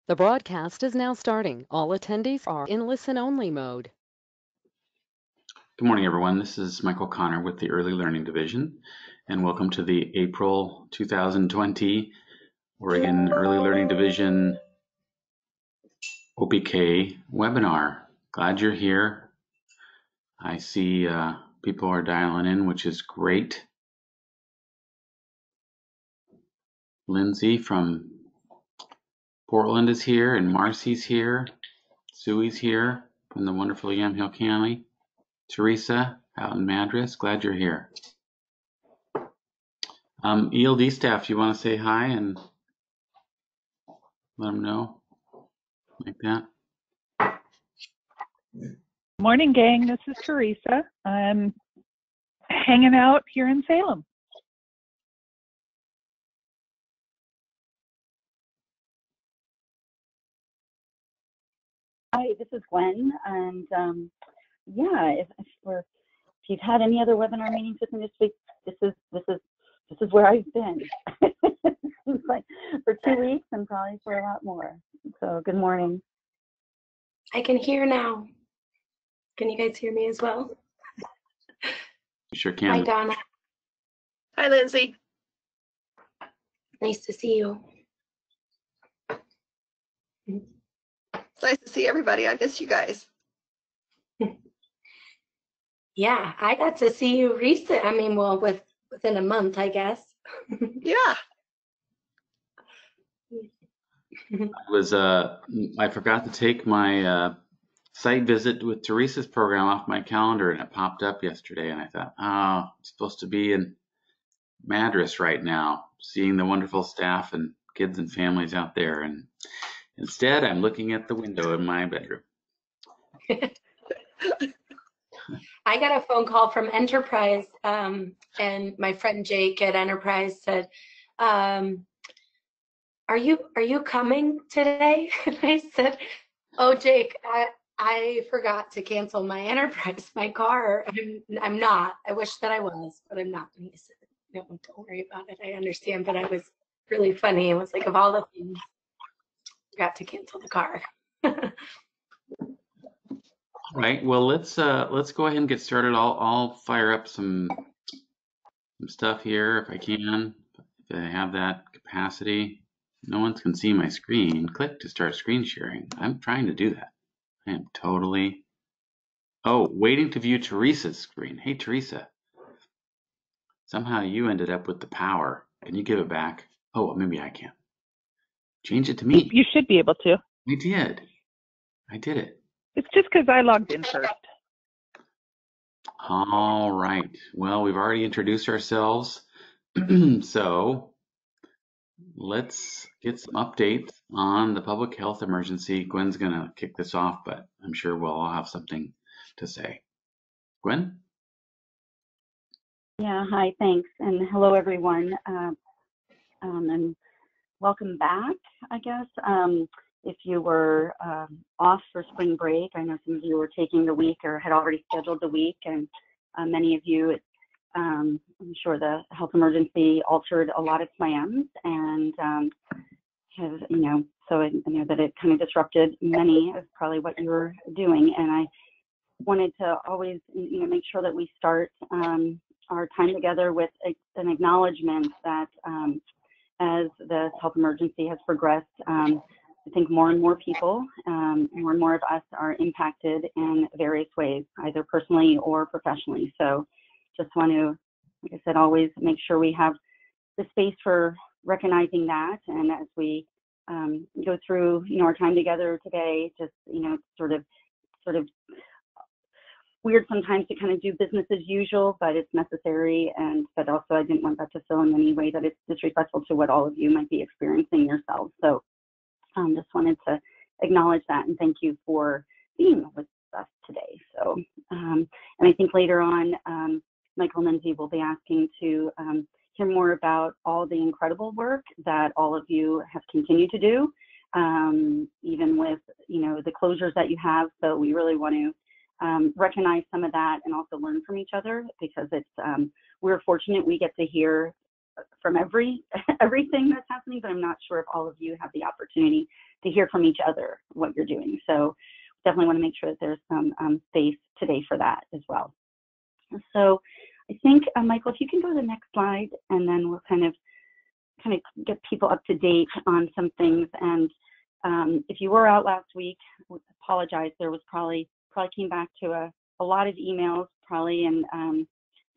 The broadcast is now starting. All attendees are in listen-only mode. Good morning, everyone. This is Michael Connor with the Early Learning Division, and welcome to the April 2020 Oregon Early Learning Division OPK webinar. Glad you're here. I see people are dialing in, which is great. Lindsay from Portland is here, and Marcy's here. Sue's here from the wonderful Yamhill County. Teresa out in Madras, glad you're here. ELD staff, you want to say hi and let them know like that? Morning, gang. This is Teresa. I'm hanging out here in Salem. Hi, this is Gwen, and yeah, if you've had any other webinar meetings with me this week, this is where I've been. Seems like for 2 weeks and probably for a lot more. So good morning. I can hear now. Can you guys hear me as well? Sure can. Hi, Donna. Hi, Lindsay. Nice to see you. It's nice to see everybody. I miss you guys. Yeah, I got to see you recent. I mean, well, within a month, I guess. Yeah. I forgot to take my site visit with Teresa's program off my calendar, and it popped up yesterday, and I thought, oh, I'm supposed to be in Madras right now, seeing the wonderful staff and kids and families out there, and instead I'm looking at the window in my bedroom. I got a phone call from Enterprise, and my friend Jake at Enterprise said, are you coming today? And I said, oh, Jake, I forgot to cancel my Enterprise, my car. I'm not. I wish that I was, but I'm not. And he said, no, don't worry about it. I understand. But I was really funny. It was like, of all the things, I forgot to cancel the car. All right. Well, let's go ahead and get started. I'll fire up some stuff here if I can. If I have that capacity. No one can see my screen. Click to start screen sharing. I'm trying to do that. I am totally. Oh, waiting to view Teresa's screen. Hey, Teresa. Somehow you ended up with the power. Can you give it back? Oh, maybe I can. Change it to me. You should be able to. I did. I did it. It's just because I logged in first. All right. Well, we've already introduced ourselves. So let's get some updates on the public health emergency. Gwen's going to kick this off, but I'm sure we'll all have something to say. Gwen? Yeah, hi, thanks, and hello, everyone, and welcome back, I guess. If you were off for spring break, I know some of you were taking the week or had already scheduled the week, and many of you, I'm sure the health emergency altered a lot of plans, and have, so I know that it kind of disrupted many of probably what you were doing, and I wanted to always, make sure that we start our time together with an acknowledgement that as the health emergency has progressed, I think more and more people, more and more of us are impacted in various ways, either personally or professionally. So just want to, like I said, always make sure we have the space for recognizing that. And as we go through, our time together today, just, sort of weird sometimes to kind of do business as usual, but it's necessary. But also I didn't want that to feel in any way that it's disrespectful to what all of you might be experiencing yourselves. So just wanted to acknowledge that and thank you for being with us today. So, and I think later on, Michael and Lindsay will be asking to hear more about all the incredible work that all of you have continued to do, even with, the closures that you have. So we really want to recognize some of that and also learn from each other, because it's we're fortunate we get to hear from everything that's happening, but I'm not sure if all of you have the opportunity to hear from each other what you're doing. So definitely want to make sure that there's some space today for that as well. So I think, Michael, if you can go to the next slide, and then we'll kind of get people up to date on some things. And if you were out last week, apologize. There was probably came back to a lot of emails, probably, and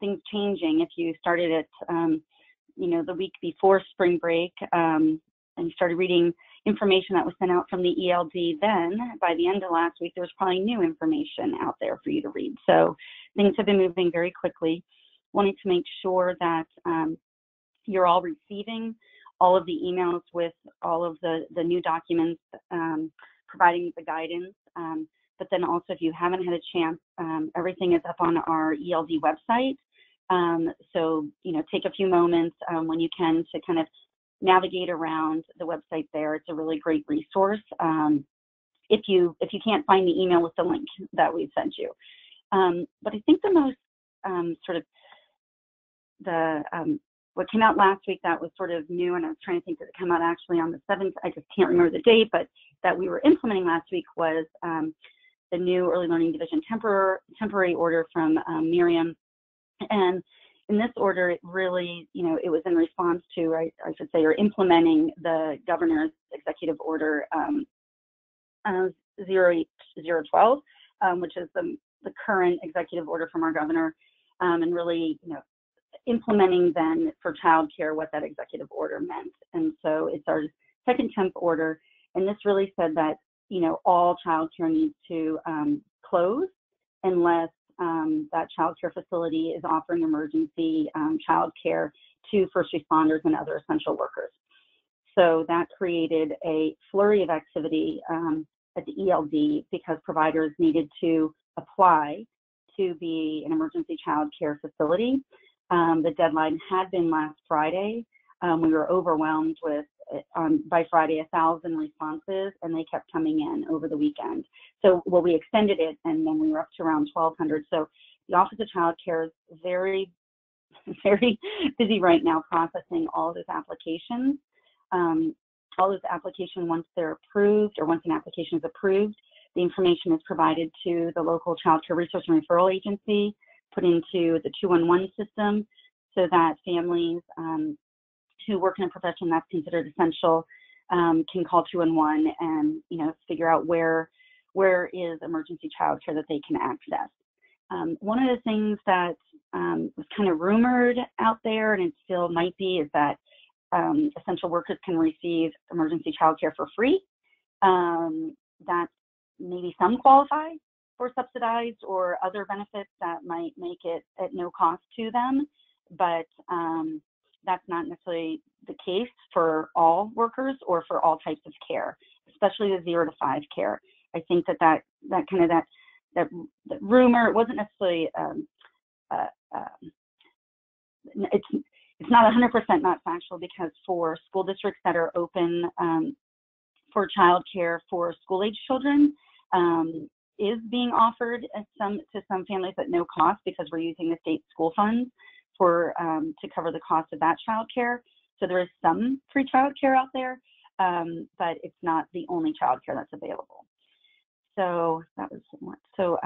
things changing. If you started it, the week before spring break, and you started reading information that was sent out from the ELD, then by the end of last week, there was probably new information out there for you to read. So things have been moving very quickly. Wanting to make sure that you're all receiving all of the emails with all of the new documents, providing the guidance. But then also, if you haven't had a chance, everything is up on our ELD website. So, take a few moments when you can to kind of navigate around the website there. It's a really great resource if you can't find the email with the link that we sent you. But I think the most what came out last week that was sort of new, and I was trying to think that it came out actually on the 7th, I just can't remember the date, but that we were implementing last week was the new Early Learning Division temporary order from Miriam. And in this order, it really, it was in response to, I should say, or implementing the governor's executive order 08012, which is the current executive order from our governor, and really, implementing then for childcare what that executive order meant. And so it's our second temp order, and this really said that all childcare needs to close unless that childcare facility is offering emergency childcare to first responders and other essential workers. So that created a flurry of activity at the ELD because providers needed to apply to be an emergency childcare facility. The deadline had been last Friday. We were overwhelmed with, by Friday, 1,000 responses, and they kept coming in over the weekend. So, we extended it, and then we were up to around 1,200. So the Office of Child Care is very, very busy right now processing all those applications. All those applications, once they're approved, or once an application is approved, the information is provided to the local child care resource and referral agency, put into the 211 system, so that families who work in a profession that's considered essential can call 211 and figure out where is emergency child care that they can access. One of the things that was kind of rumored out there, and it still might be, is that essential workers can receive emergency child care for free. That maybe some qualify for subsidized or other benefits that might make it at no cost to them, but that's not necessarily the case for all workers or for all types of care, especially the 0 to 5 care. I think that rumor, it wasn't necessarily it's not 100% not factual, because for school districts that are open for childcare for school-age children, is being offered to some families at no cost, because we're using the state school funds for to cover the cost of that childcare. So there is some free childcare out there, but it's not the only childcare that's available. So that was so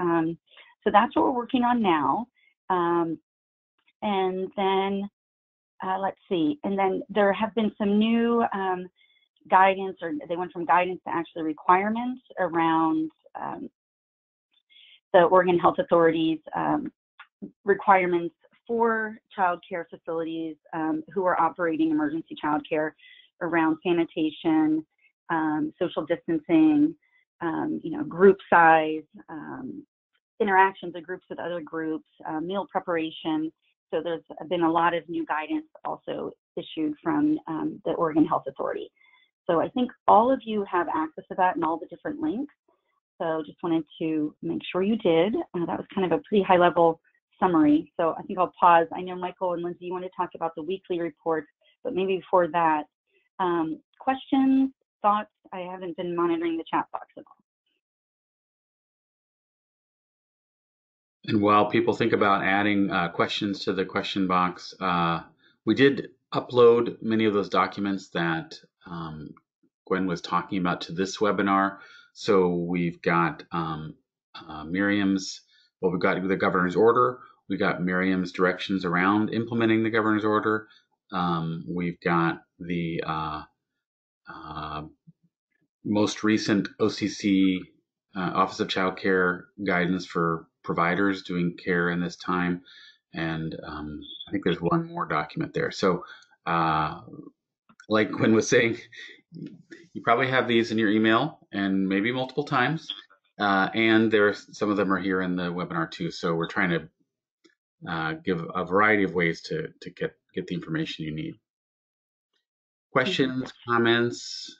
that's what we're working on now. And then let's see. And then there have been some new guidance, or they went from guidance to actually requirements around the Oregon Health Authority's requirements for child care facilities who are operating emergency child care around sanitation, social distancing, group size, interactions of groups with other groups, meal preparation. So there's been a lot of new guidance also issued from the Oregon Health Authority. So I think all of you have access to that and all the different links. So just wanted to make sure you did. That was kind of a pretty high level summary. So I think I'll pause. I know Michael and Lindsay, you want to talk about the weekly reports, but maybe before that, questions, thoughts? I haven't been monitoring the chat box at all. And while people think about adding questions to the question box, we did upload many of those documents that Gwen was talking about to this webinar. So we've got Miriam's, well, we've got the governor's order. We got Miriam's directions around implementing the governor's order. We've got the most recent OCC Office of Child Care guidance for providers doing care in this time. And I think there's one more document there. So like Gwen was saying, you probably have these in your email and maybe multiple times. And some of them are here in the webinar too. So we're trying to give a variety of ways to get the information you need. Questions, comments,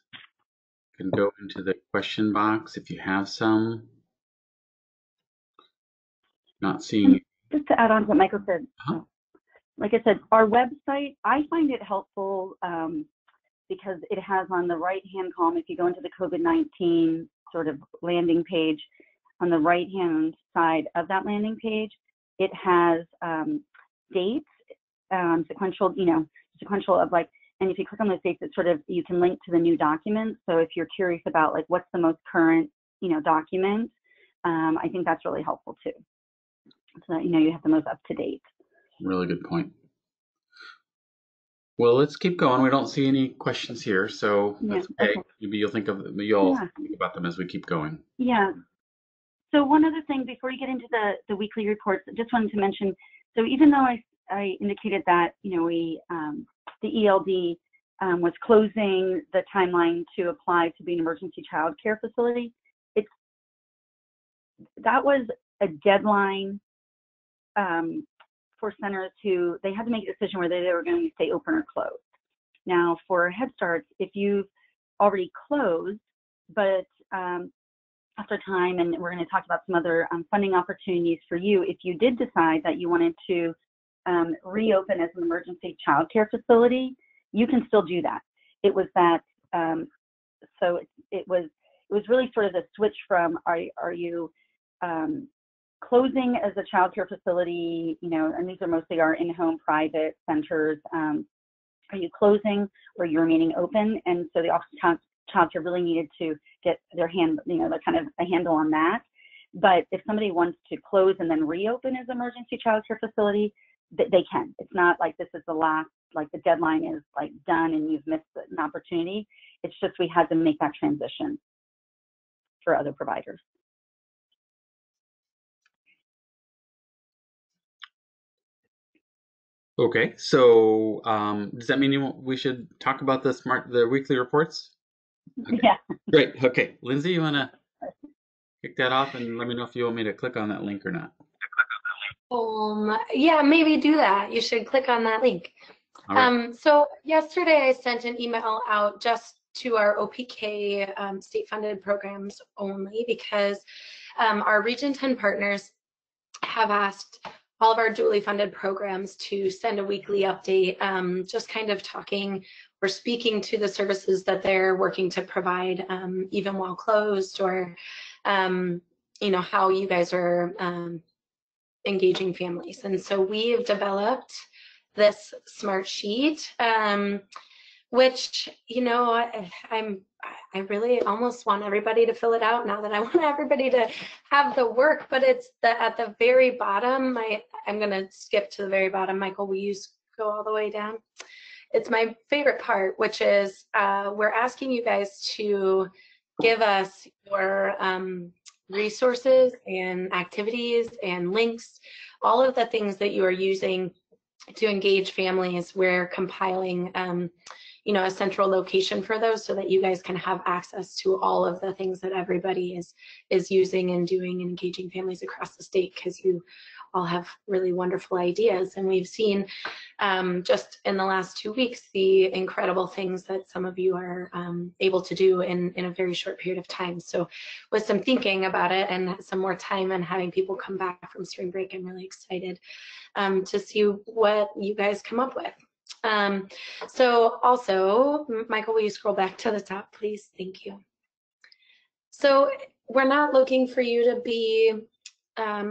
you can go into the question box if you have some. Not seeing. Just to add on to what Michael said, like I said, our website, I find it helpful because it has on the right-hand column, if you go into the COVID-19 sort of landing page, on the right-hand side of that landing page, it has dates, sequential, sequential of like, and if you click on those dates, it's sort of, you can link to the new documents. So if you're curious about like what's the most current, document, I think that's really helpful too. So that you have the most up to date. Really good point. Well, let's keep going. We don't see any questions here, so that's okay. Maybe you'll think about them as we keep going. Yeah. So one other thing before you get into the weekly reports, I just wanted to mention. So even though I indicated that we the ELD was closing the timeline to apply to be an emergency child care facility, that was a deadline for centers who they had to make a decision whether they were going to stay open or closed. Now, for Head Start, if you've already closed, but after time, and we're going to talk about some other funding opportunities for you, if you did decide that you wanted to reopen as an emergency child care facility, you can still do that. It was that, so it was really sort of the switch from are you closing as a child care facility, and these are mostly our in-home private centers. Are you closing or are you remaining open? And so the Office of Child Care really needed to get their hand, the kind of a handle on that. But if somebody wants to close and then reopen as emergency child care facility, they can. It's not like this is the last, like the deadline is like done and you've missed an opportunity. It's just we had to make that transition for other providers. Okay, so does that mean we should talk about the weekly reports? Okay. Yeah. Great. Okay, Lindsay, you want to kick that off and let me know if you want me to click on that link or not. Yeah, maybe do that. You should click on that link. Right. So yesterday I sent an email out just to our OPK state-funded programs only because our Region 10 partners have asked all of our dually funded programs to send a weekly update, just kind of talking or speaking to the services that they're working to provide even while closed, or how you guys are engaging families. And so we've developed this smart sheet, which I really almost want everybody to fill it out now that I want everybody to have the work, but it's at the very bottom. I'm going to skip to the very bottom. Michael, will you go all the way down? It's my favorite part, which is we're asking you guys to give us your resources and activities and links, all of the things that you are using to engage families. We're compiling a central location for those so that you guys can have access to all of the things that everybody is using and doing and engaging families across the state, because you all have really wonderful ideas. And we've seen just in the last 2 weeks the incredible things that some of you are able to do in a very short period of time. So with some thinking about it and some more time and having people come back from spring break, I'm really excited to see what you guys come up with. So also, Michael, will you scroll back to the top, please? Thank you. So we're not looking for you to be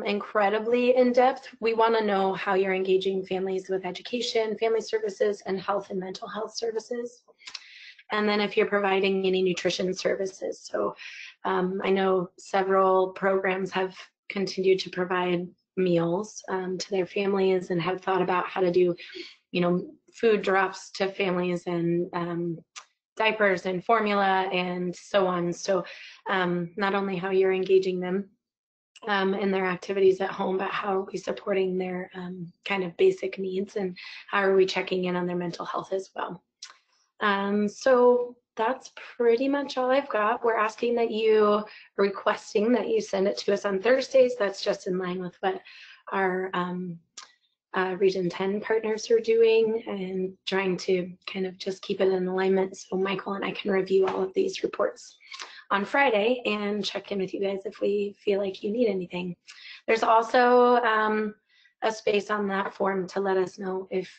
incredibly in-depth. We want to know how you're engaging families with education, family services, and health and mental health services. and then if you're providing any nutrition services. So I know several programs have continued to provide meals to their families and have thought about how to do, food drops to families and diapers and formula and so on. So not only how you're engaging them in their activities at home, but how are we supporting their kind of basic needs, and how are we checking in on their mental health as well. So that's pretty much all I've got. We're asking that requesting that you send it to us on Thursdays. That's just in line with what our Region 10 partners are doing, and trying to kind of just keep it in alignment so Michael and I can review all of these reports on Friday and check in with you guys if we feel like you need anything. There's also a space on that form to let us know if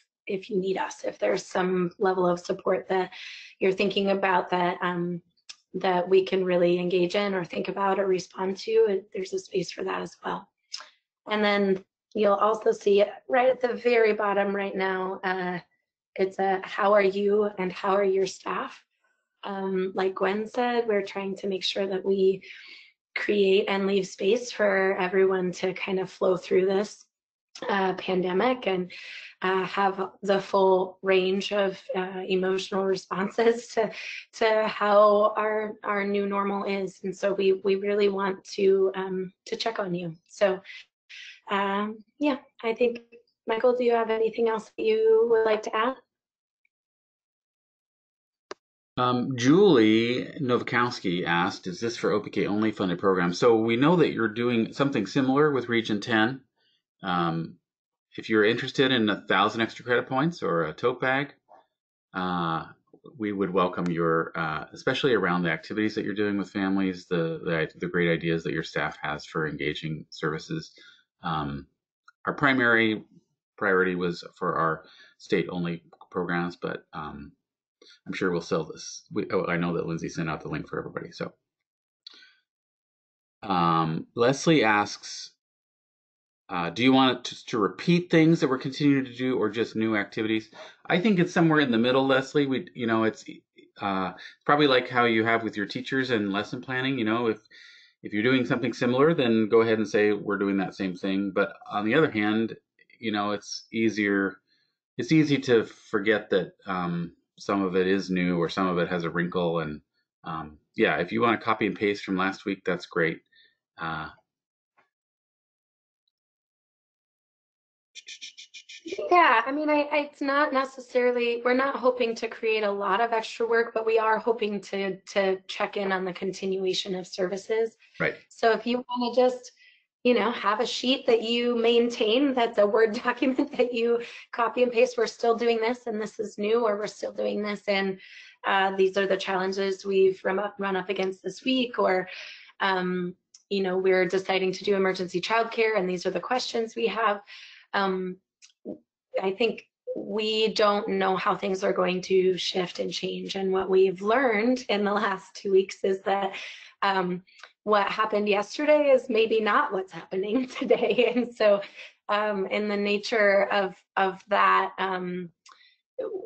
you need us, if there's some level of support that you're thinking about that that we can really engage in or think about or respond to. There's a space for that as well. And then you'll also see right at the very bottom right now, it's a how are you and how are your staff? Like Gwen said, we're trying to make sure that we create and leave space for everyone to kind of flow through this pandemic and have the full range of emotional responses to how our new normal is. And so we really want to check on you. So yeah, I think, Michael, do you have anything else that you would like to add? Julie Novakowski asked, is this for OPK only funded programs? So we know that you're doing something similar with Region 10. If you're interested in 1,000 extra credit points or a tote bag, we would welcome your, especially around the activities that you're doing with families, the great ideas that your staff has for engaging services. Our primary priority was for our state-only programs, but I'm sure we'll sell this. I know that Lindsay sent out the link for everybody. So Leslie asks, do you want to repeat things that we're continuing to do, or just new activities? I think it's somewhere in the middle, Leslie. It's probably like how you have with your teachers and lesson planning. If you're doing something similar, then go ahead and say we're doing that same thing. But on the other hand, it's easier. It's easy to forget that some of it is new or some of it has a wrinkle. And yeah, if you want to copy and paste from last week, that's great. Yeah, I mean, it's not necessarily, we're not hoping to create a lot of extra work, but we are hoping to check in on the continuation of services. Right. So if you want to just, have a sheet that you maintain, that's a Word document that you copy and paste, we're still doing this and this is new, or we're still doing this and these are the challenges we've run up against this week, or we're deciding to do emergency childcare and these are the questions we have. I think we don't know how things are going to shift and change. And what we've learned in the last 2 weeks is that what happened yesterday is maybe not what's happening today. And so in the nature of that,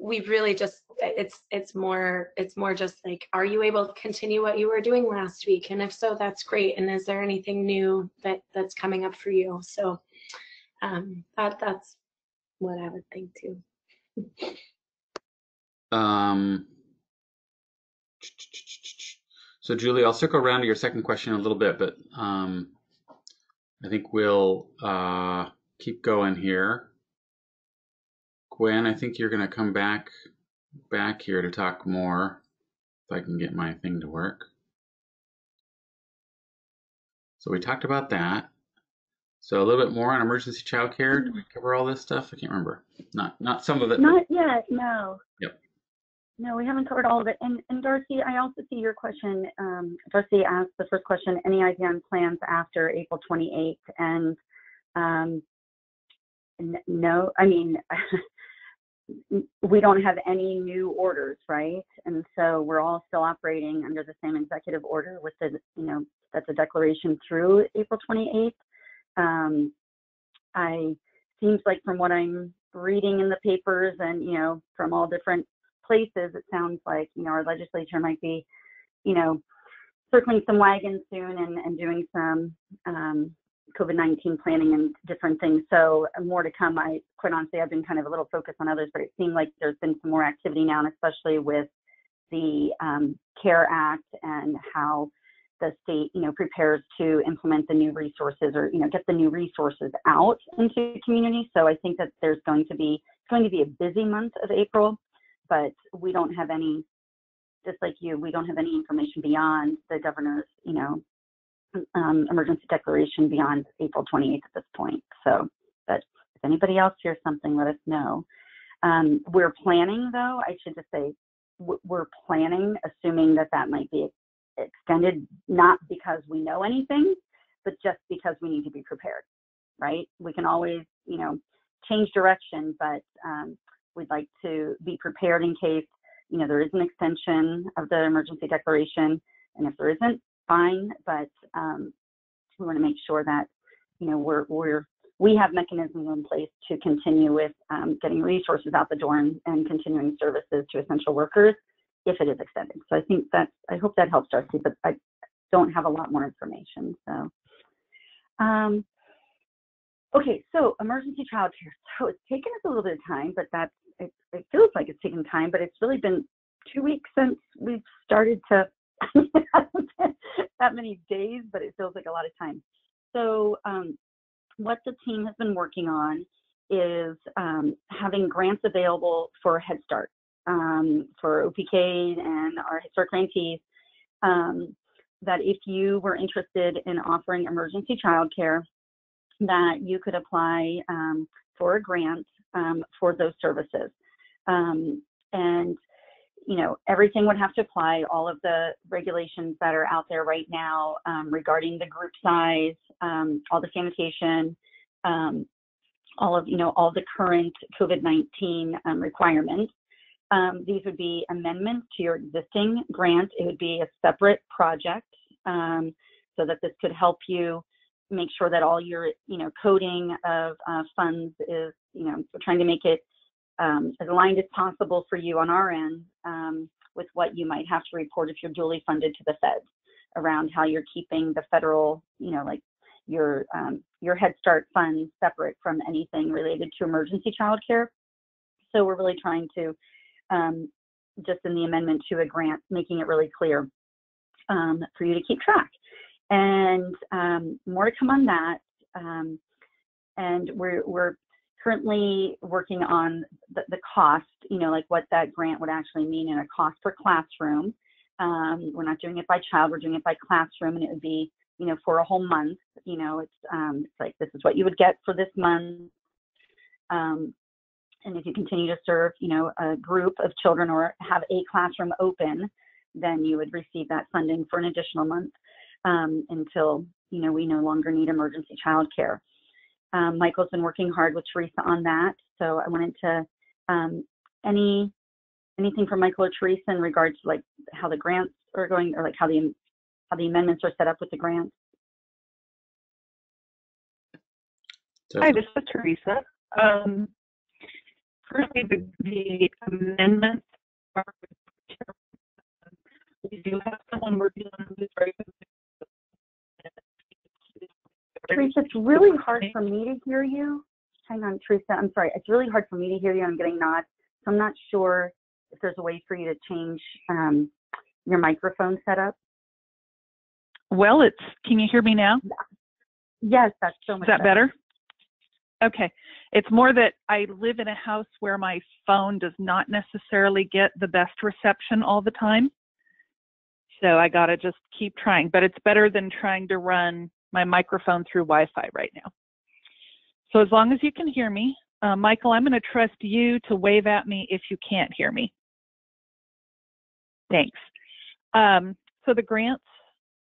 we really just, it's more just like, are you able to continue what you were doing last week? And if so, that's great. And is there anything new that's coming up for you? So that's what I would think too. So Julie, I'll circle around to your second question a little bit, but I think we'll keep going here. Gwen, I think you're going to come back here to talk more, if I can get my thing to work. So we talked about that. So a little bit more on emergency childcare. Did we cover all this stuff? I can't remember. Not some of it. Not yet, no. Yep. No, we haven't covered all of it. And Darcy, I also see your question. Darcy asked the first question, any idea on plans after April 28th? And no, I mean, we don't have any new orders, right? And so we're all still operating under the same executive order with the, that's a declaration through April 28th. Seems like from what I'm reading in the papers and, from all different places, it sounds like, our legislature might be, circling some wagons soon and doing some COVID-19 planning and different things. So more to come. Quite honestly, I've been kind of a little focused on others, but it seemed like there's been some more activity now, and especially with the CARE Act and how the state, prepares to implement the new resources or, get the new resources out into the community. So I think that it's going to be a busy month of April, but we don't have any, just like you, we don't have any information beyond the governor's, emergency declaration beyond April 28th at this point. So, but if anybody else hears something, let us know. We're planning, though, I should just say, we're planning, assuming that might be extended, not because we know anything, but just because we need to be prepared, right? We can always, change direction, but we'd like to be prepared in case, there is an extension of the emergency declaration. And if there isn't, fine, but we want to make sure that, we have mechanisms in place to continue with getting resources out the door and continuing services to essential workers if it is extended. So I hope that helps, Darcy, but I don't have a lot more information. So, okay, so emergency childcare. So it's taken us a little bit of time, but it feels like it's taken time, but it's really been 2 weeks since we've started to, that many days, but it feels like a lot of time. So what the team has been working on is having grants available for Head Start, for OPK and our historic grantees, that if you were interested in offering emergency childcare, that you could apply for a grant for those services. And, everything would have to apply, all of the regulations that are out there right now regarding the group size, all the sanitation, all of the current COVID-19 requirements. These would be amendments to your existing grant. It would be a separate project so that this could help you make sure that all your, coding of funds is, we're trying to make it as aligned as possible for you on our end with what you might have to report if you're duly funded to the feds around how you're keeping the federal, like your Head Start funds separate from anything related to emergency childcare. So we're really trying to, just in the amendment to a grant, making it really clear for you to keep track. And more to come on that. And we're currently working on the cost, like what that grant would actually mean in a cost per classroom. We're not doing it by child, we're doing it by classroom, and it would be, for a whole month. It's like, this is what you would get for this month. And if you continue to serve, a group of children or have a classroom open, then you would receive that funding for an additional month until, we no longer need emergency childcare. Michael's been working hard with Teresa on that. So I wanted to, anything from Michael or Teresa in regards to like how the grants are going, or like how the amendments are set up with the grants? Hi, this is Teresa. Currently, the amendments are, we do have someone working on this very good. Teresa, it's really hard for me to hear you. Hang on, Teresa, I'm sorry. It's really hard for me to hear you. I'm getting nods. So I'm not sure if there's a way for you to change your microphone setup. Well, can you hear me now? Yes, that's so much better. Is that better? Okay. It's more that I live in a house where my phone does not necessarily get the best reception all the time. So I got to just keep trying, but it's better than trying to run my microphone through Wi-Fi right now. So as long as you can hear me, Michael, I'm going to trust you to wave at me if you can't hear me. Thanks. So the grants,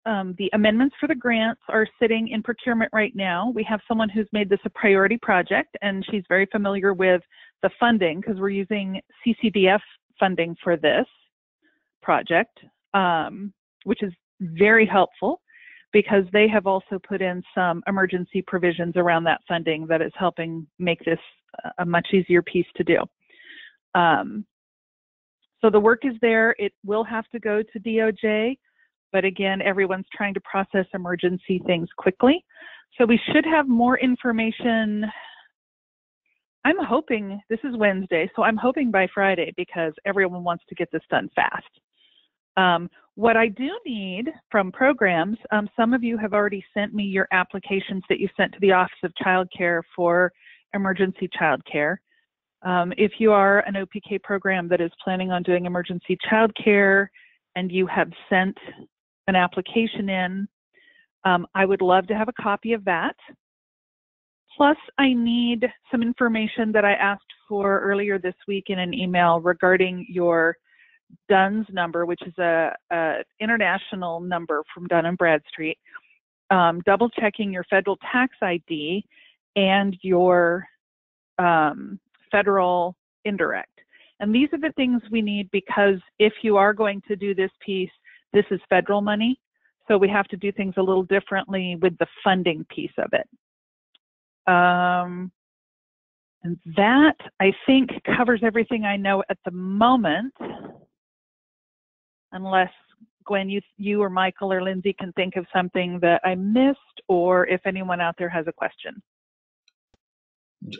the amendments for the grants are sitting in procurement right now. We have someone who's made this a priority project, and she's very familiar with the funding because we're using CCDF funding for this project, which is very helpful because they have also put in some emergency provisions around that funding that is helping make this a much easier piece to do. So the work is there. It will have to go to DOJ, but again, everyone's trying to process emergency things quickly. So we should have more information. I'm hoping, this is Wednesday, so I'm hoping by Friday because everyone wants to get this done fast. What I do need from programs, some of you have already sent me your applications that you sent to the Office of Child Care for emergency child care. If you are an OPK program that is planning on doing emergency child care and you have sent an application in, I would love to have a copy of that. Plus, I need some information that I asked for earlier this week in an email regarding your DUNS number, which is a international number from Dun & Bradstreet, double checking your federal tax ID and your federal indirect. And these are the things we need because if you are going to do this piece, this is federal money. So we have to do things a little differently with the funding piece of it. And that, I think, covers everything I know at the moment. Unless, Gwen, you or Michael or Lindsay can think of something that I missed, or if anyone out there has a question.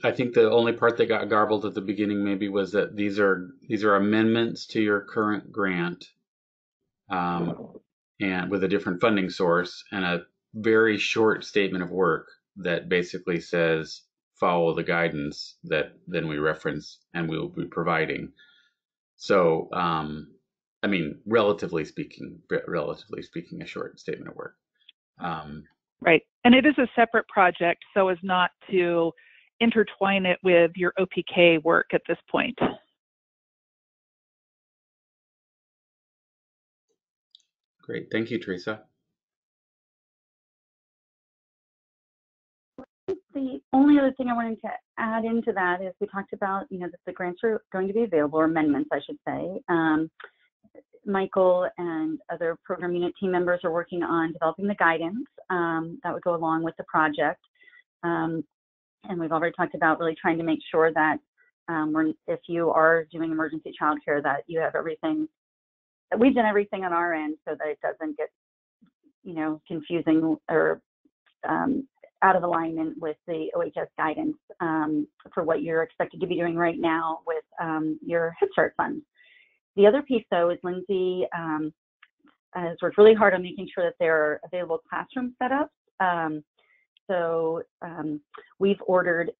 I think the only part that got garbled at the beginning maybe was that these are amendments to your current grant, and with a different funding source and a very short statement of work that basically says follow the guidance that then we reference and we will be providing. So, I mean, relatively speaking, a short statement of work. Right, and it is a separate project, so as not to intertwine it with your OPK work at this point. Great, thank you, Teresa. The only other thing I wanted to add into that is we talked about, that the grants are going to be available, or amendments, I should say. Michael and other program unit team members are working on developing the guidance that would go along with the project. And we've already talked about really trying to make sure that if you are doing emergency childcare, that you have everything, that we've done everything on our end so that it doesn't get, confusing or out of alignment with the OHS guidance for what you're expected to be doing right now with your Head Start funds. The other piece, though, is Lindsay has worked really hard on making sure that there are available classroom setups. So we've ordered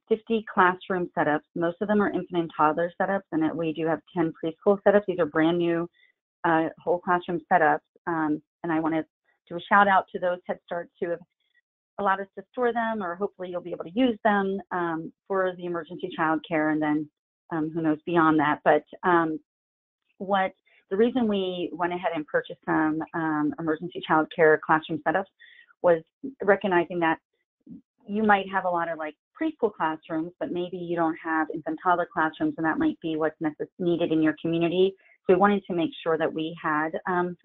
50 classroom setups. Most of them are infant and toddler setups, and we do have 10 preschool setups. These are brand new whole classroom setups. And I want to do a shout out to those Head Starts who have allowed us to store them, or hopefully you'll be able to use them for the emergency child care, and then who knows beyond that. But the reason we went ahead and purchased some emergency child care classroom setups was recognizing that you might have a lot of like preschool classrooms, but maybe you don't have infant toddler classrooms, and that might be what's needed in your community. So we wanted to make sure that we had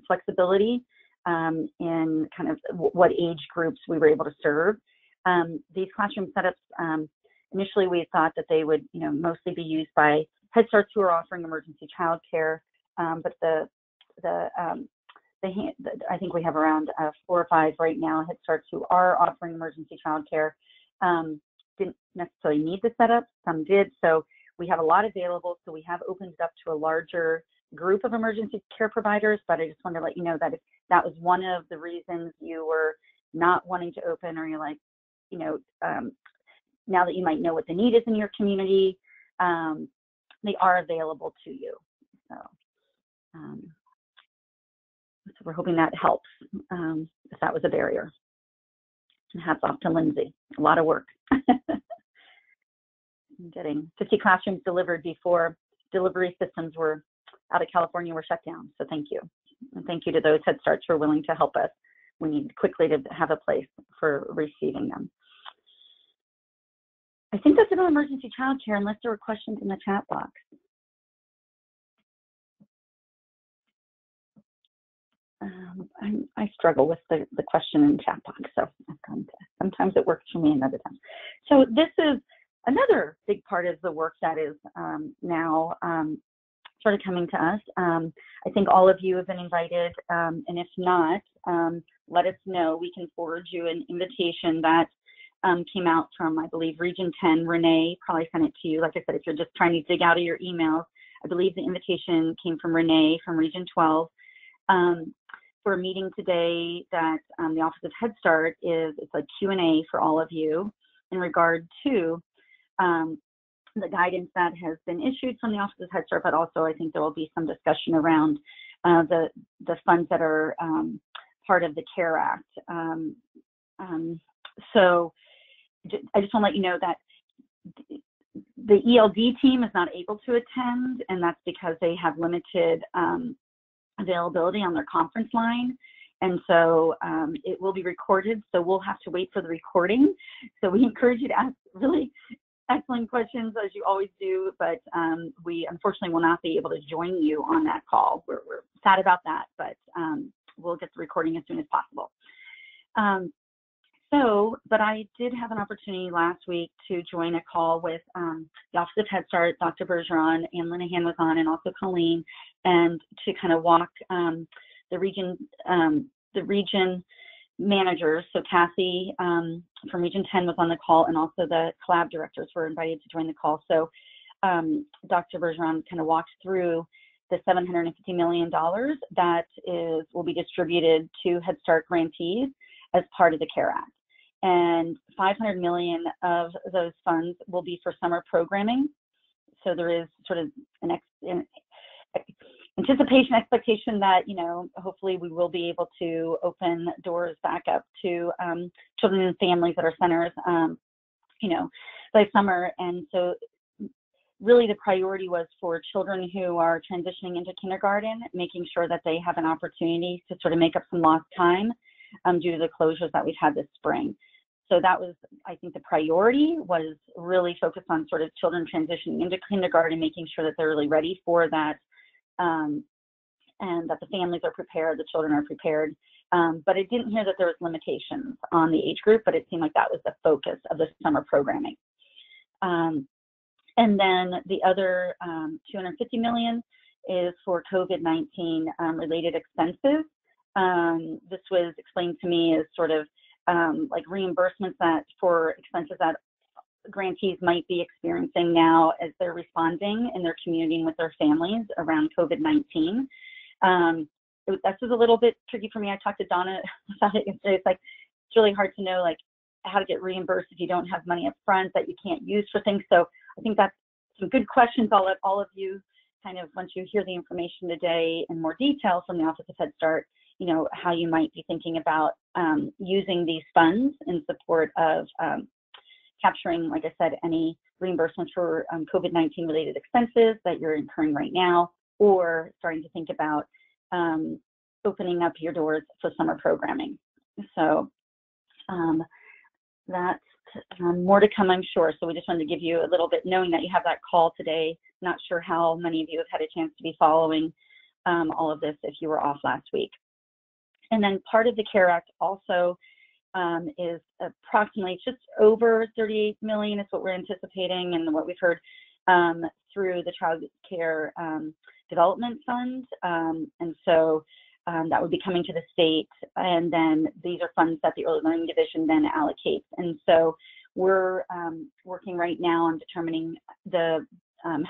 flexibility in kind of what age groups we were able to serve. These classroom setups, initially we thought that they would, mostly be used by Head Starts who are offering emergency child care, but I think we have around 4 or 5 right now Head Starts who are offering emergency child care. Didn't necessarily need the setup, some did, so we have a lot available. So we have opened it up to a larger group of emergency care providers, but I just wanted to let you know that if that was one of the reasons you were not wanting to open, or you're like, now that you might know what the need is in your community, they are available to you. So we're hoping that helps if that was a barrier. And hats off to Lindsay, a lot of work. Getting 50 classrooms delivered before delivery systems were out of California were shut down. So thank you. And thank you to those Head Starts who are willing to help us. We need quickly to have a place for receiving them. I think that's it on emergency child care, unless there were questions in the chat box. I struggle with the question in the chat box, so sometimes it works for me and other times. So this is another big part of the work that is now started coming to us. I think all of you have been invited, and if not, let us know. We can forward you an invitation that came out from, I believe, Region 10. Renee probably sent it to you. Like I said, if you're just trying to dig out of your emails, I believe the invitation came from Renee from Region 12 for a meeting today that the Office of Head Start it's a Q&A for all of you in regard to the guidance that has been issued from the Office of Head Start, but also I think there will be some discussion around the funds that are part of the CARE Act. So I just want to let you know that the ELD team is not able to attend, and that's because they have limited availability on their conference line. And so it will be recorded, so we'll have to wait for the recording. So we encourage you to ask really excellent questions, as you always do, but we unfortunately will not be able to join you on that call. We're sad about that, but we'll get the recording as soon as possible. But I did have an opportunity last week to join a call with the Office of Head Start, Dr. Bergeron, and Linehan was on, and also Colleen, and to kind of walk the region managers. So Kathy from Region 10 was on the call, and also the collab directors were invited to join the call. So Dr. Bergeron kind of walked through the $750 million that will be distributed to Head Start grantees as part of the CARE Act. And $500 million of those funds will be for summer programming. So there is sort of an anticipation, expectation that, you know, hopefully we will be able to open doors back up to children and families at our centers, you know, by summer. And so really the priority was for children who are transitioning into kindergarten, making sure that they have an opportunity to sort of make up some lost time due to the closures that we've had this spring. So that was, I think the priority was really focused on sort of children transitioning into kindergarten, making sure that they're really ready for that, and that the families are prepared, the children are prepared. But I didn't hear that there was limitations on the age group, but it seemed like that was the focus of the summer programming. And then the other $250 million is for COVID-19 related expenses. This was explained to me as sort of like reimbursements that for expenses that grantees might be experiencing now as they're responding in their community and with their families around COVID-19. This was a little bit tricky for me. I talked to Donna about it yesterday. It's like, it's really hard to know like how to get reimbursed if you don't have money up front that you can't use for things. So I think that's some good questions. I'll let all of you kind of, once you hear the information today in more detail from the Office of Head Start, you know, how you might be thinking about using these funds in support of capturing, like I said, any reimbursements for COVID-19 related expenses that you're incurring right now, or starting to think about opening up your doors for summer programming. So that's more to come, I'm sure. So we just wanted to give you a little bit, knowing that you have that call today. Not sure how many of you have had a chance to be following all of this if you were off last week. And then part of the CARE Act also is approximately just over 38 million is what we're anticipating, and what we've heard through the Child Care Development Fund. And so that would be coming to the state, and then these are funds that the Early Learning Division then allocates. And so we're working right now on determining the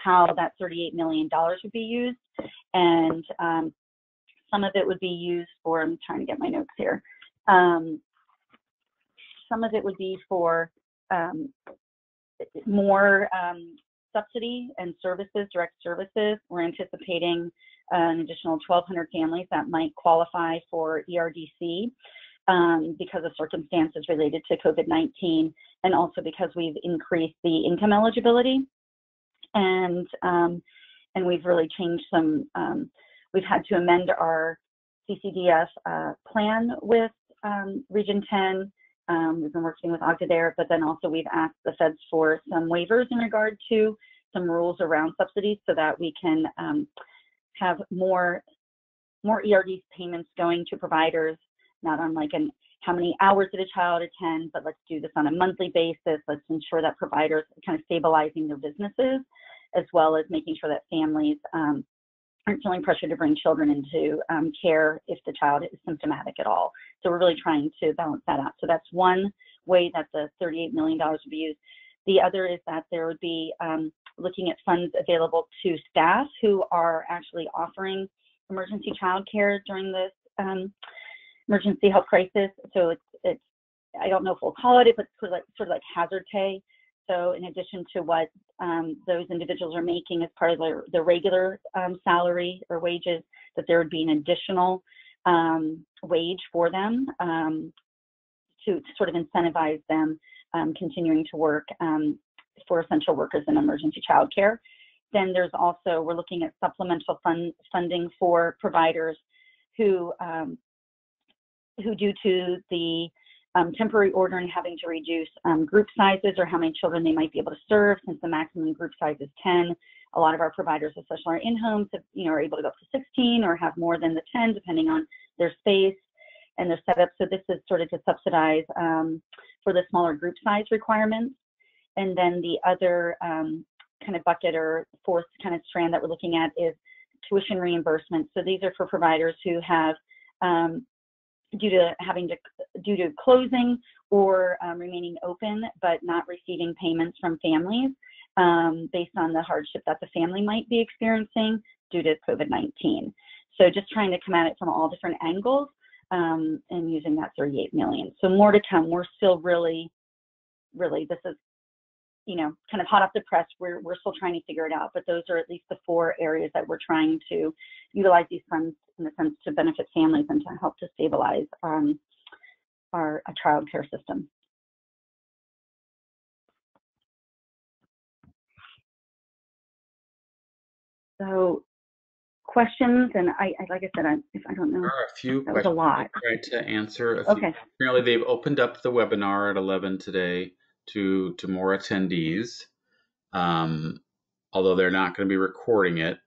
how that $38 million would be used, and some of it would be used for, I'm trying to get my notes here, some of it would be for more subsidy and services, direct services. We're anticipating an additional 1,200 families that might qualify for ERDC because of circumstances related to COVID-19, and also because we've increased the income eligibility, and we've really changed some. We've had to amend our CCDF plan with Region 10. We've been working with Ogden there, but then also we've asked the feds for some waivers in regard to some rules around subsidies so that we can have more ERD payments going to providers, not on like how many hours did a child attend, but let's do this on a monthly basis. Let's ensure that providers are kind of stabilizing their businesses, as well as making sure that families aren't feeling pressure to bring children into care if the child is symptomatic at all. So we're really trying to balance that out. So that's one way that the $38 million would be used. The other is that there would be looking at funds available to staff who are actually offering emergency child care during this emergency health crisis. So it's I don't know if we'll call it, but sort of like hazard pay. So in addition to what those individuals are making as part of their regular salary or wages, that there would be an additional wage for them to sort of incentivize them continuing to work for essential workers in emergency child care. Then there's also, we're looking at supplemental funding for providers who due to the temporary order and having to reduce group sizes or how many children they might be able to serve, since the maximum group size is 10. A lot of our providers, especially our in-homes, are able to go up to 16 or have more than the 10, depending on their space and their setup. So this is sort of to subsidize for the smaller group size requirements. And then the other kind of bucket or fourth kind of strand that we're looking at is tuition reimbursement. So these are for providers who have due to closing or remaining open, but not receiving payments from families based on the hardship that the family might be experiencing due to COVID-19. So just trying to come at it from all different angles and using that $38 million. So more to come. We're still really, this is, kind of hot off the press. We're still trying to figure it out, but those are at least the 4 areas that we're trying to utilize these funds in the sense to benefit families and to help to stabilize our child care system. So questions, and I like I said, I don't know. There are a few that questions was a lot. I tried to answer. Okay. Apparently, they've opened up the webinar at 11 today to more attendees, although they're not going to be recording it.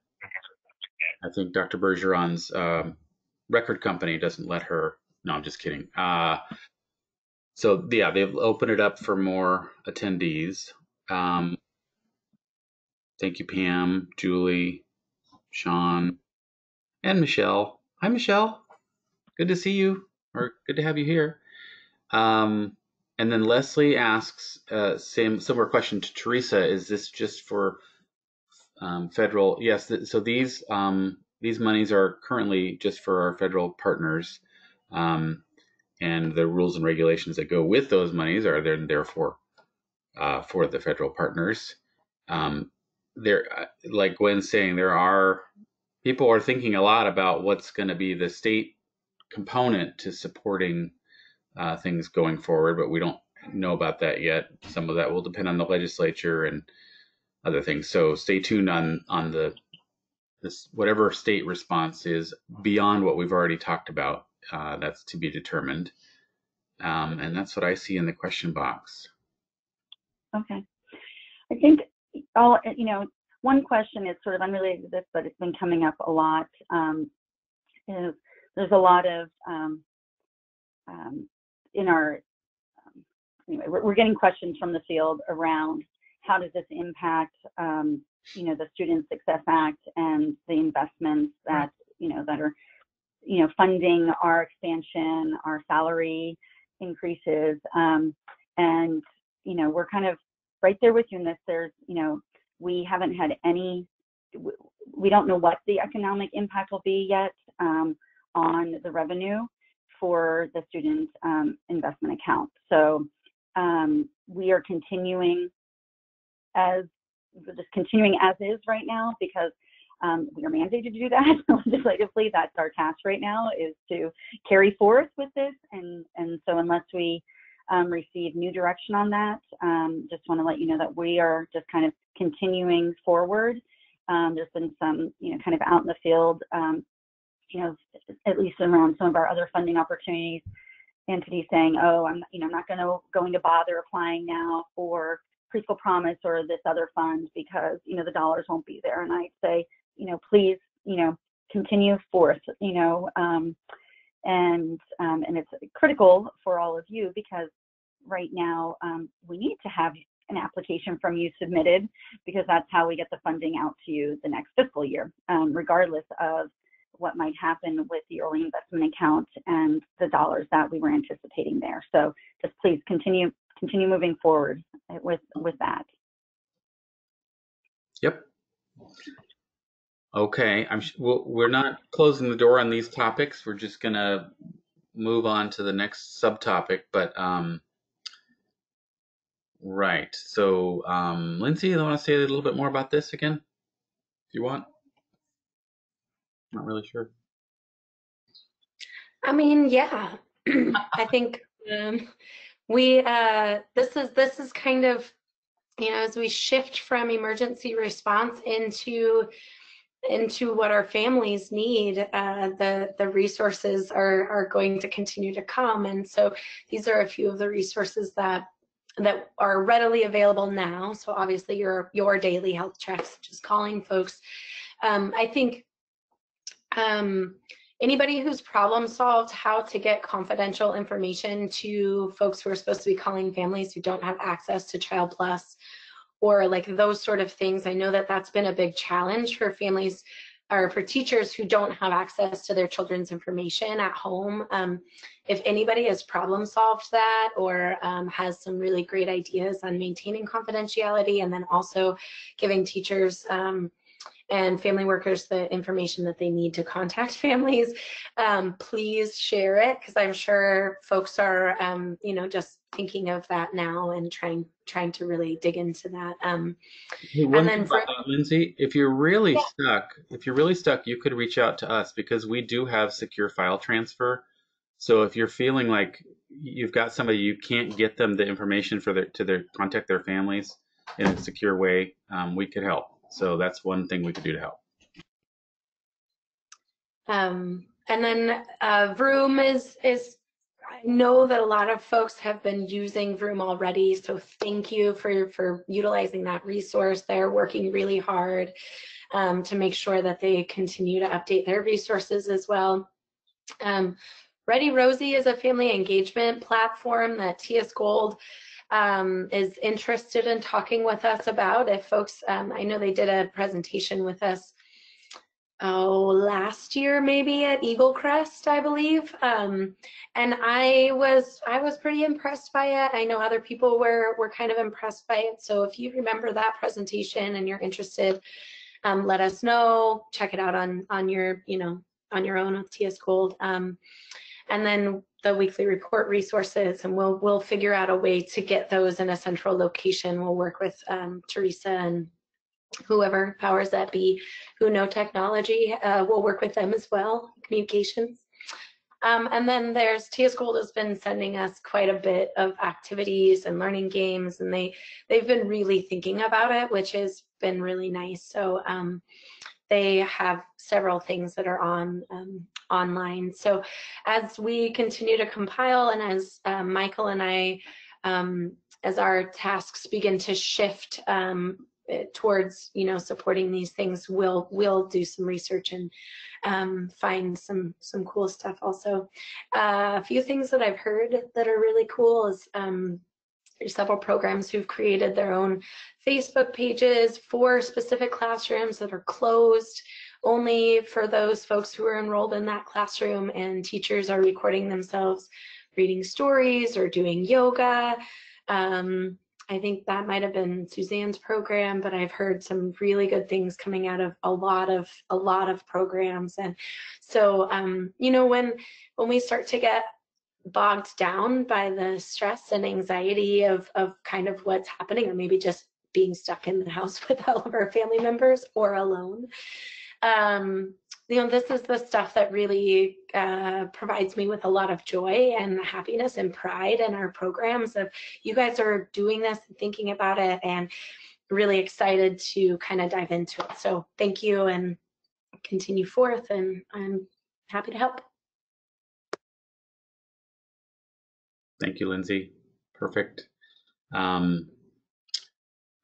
I think Dr. Bergeron's record company doesn't let her. No, I'm just kidding. So yeah, they've opened it up for more attendees. Thank you, Pam, Julie, Sean, and Michelle. Hi, Michelle. Good to see you, or good to have you here. And then Leslie asks, similar question to Teresa, is this just for federal? Yes, so these monies are currently just for our federal partners, and the rules and regulations that go with those monies are therefore for the federal partners. Like Gwen's saying, people are thinking a lot about what's going to be the state component to supporting things going forward, but we don't know about that yet. Some of that will depend on the legislature and other things. So stay tuned on this whatever state response is beyond what we've already talked about. That's to be determined, and that's what I see in the question box. Okay, I think one question is sort of unrelated to this, but it's been coming up a lot. Is there's a lot of in our anyway, we're getting questions from the field around how does this impact the Student Success Act and the investments that that are funding our expansion, our salary increases, and we're kind of right there with you in this. There's we haven't had any, we don't know what the economic impact will be yet on the revenue for the student investment account. So we are continuing as is right now because we are mandated to do that legislatively. That's our task right now, is to carry forth with this. And so unless we receive new direction on that, just want to let you know that we are just kind of continuing forward. There's been some, kind of out in the field, at least around some of our other funding opportunities, entities saying, oh, I'm not going to bother applying now for Preschool Promise or this other fund because, the dollars won't be there. And I say, please, continue forth, and it's critical for all of you because right now we need to have an application from you submitted, because that's how we get the funding out to you the next fiscal year, regardless of what might happen with the early investment account and the dollars that we were anticipating there. So just please continue moving forward with that. Yep. Okay. We're not closing the door on these topics. We're just gonna move on to the next subtopic. But right. So Lindsay, you want to say a little bit more about this again, if you want? Not really sure. I mean, yeah, I think this is kind of, as we shift from emergency response into what our families need, the resources are going to continue to come. And so these are a few of the resources that are readily available now. So obviously your daily health checks, just calling folks. I think anybody who's problem solved how to get confidential information to folks who are supposed to be calling families who don't have access to Child Plus, or like those sort of things. I know that that's been a big challenge for families or for teachers who don't have access to their children's information at home. If anybody has problem solved that, or has some really great ideas on maintaining confidentiality, and then also giving teachers and family workers the information that they need to contact families, please share it, because I'm sure folks are just thinking of that now and trying to really dig into that. Hey, one thing about that, Lindsay, if you're really stuck, you could reach out to us, because we do have secure file transfer. So if you're feeling like you've got somebody you can't get them the information to contact their families in a secure way, we could help. So that's one thing we could do to help. And then Vroom is I know that a lot of folks have been using Vroom already, so thank you for utilizing that resource. They're working really hard to make sure that they continue to update their resources as well. Ready Rosie is a family engagement platform that TS Gold is interested in talking with us about. If folks, I know they did a presentation with us last year maybe at Eagle Crest, I believe, and I was pretty impressed by it. I know other people were kind of impressed by it. So if you remember that presentation and you're interested, let us know. Check it out on your on your own with TS Gold, and then the weekly report resources, and we'll figure out a way to get those in a central location. We'll work with Teresa and whoever powers that be who know technology. We'll work with them as well, communications. And then there's TS Gold has been sending us quite a bit of activities and learning games, and they've been really thinking about it, which has been really nice. So they have several things that are online. So as we continue to compile, and as Michael and I, as our tasks begin to shift towards supporting these things, we'll do some research and find some cool stuff. Also, a few things that I've heard that are really cool is there's several programs who've created their own Facebook pages for specific classrooms that are closed only for those folks who are enrolled in that classroom, and teachers are recording themselves reading stories or doing yoga. I think that might have been Suzanne's program, but I've heard some really good things coming out of a lot of programs. And so when we start to get bogged down by the stress and anxiety of kind of what's happening, or maybe just being stuck in the house with all of our family members or alone, this is the stuff that really provides me with a lot of joy and happiness and pride in our programs. Of you guys are doing this and thinking about it, and really excited to kind of dive into it. So thank you, and continue forth, and I'm happy to help. Thank you, Lindsay. Perfect. I'm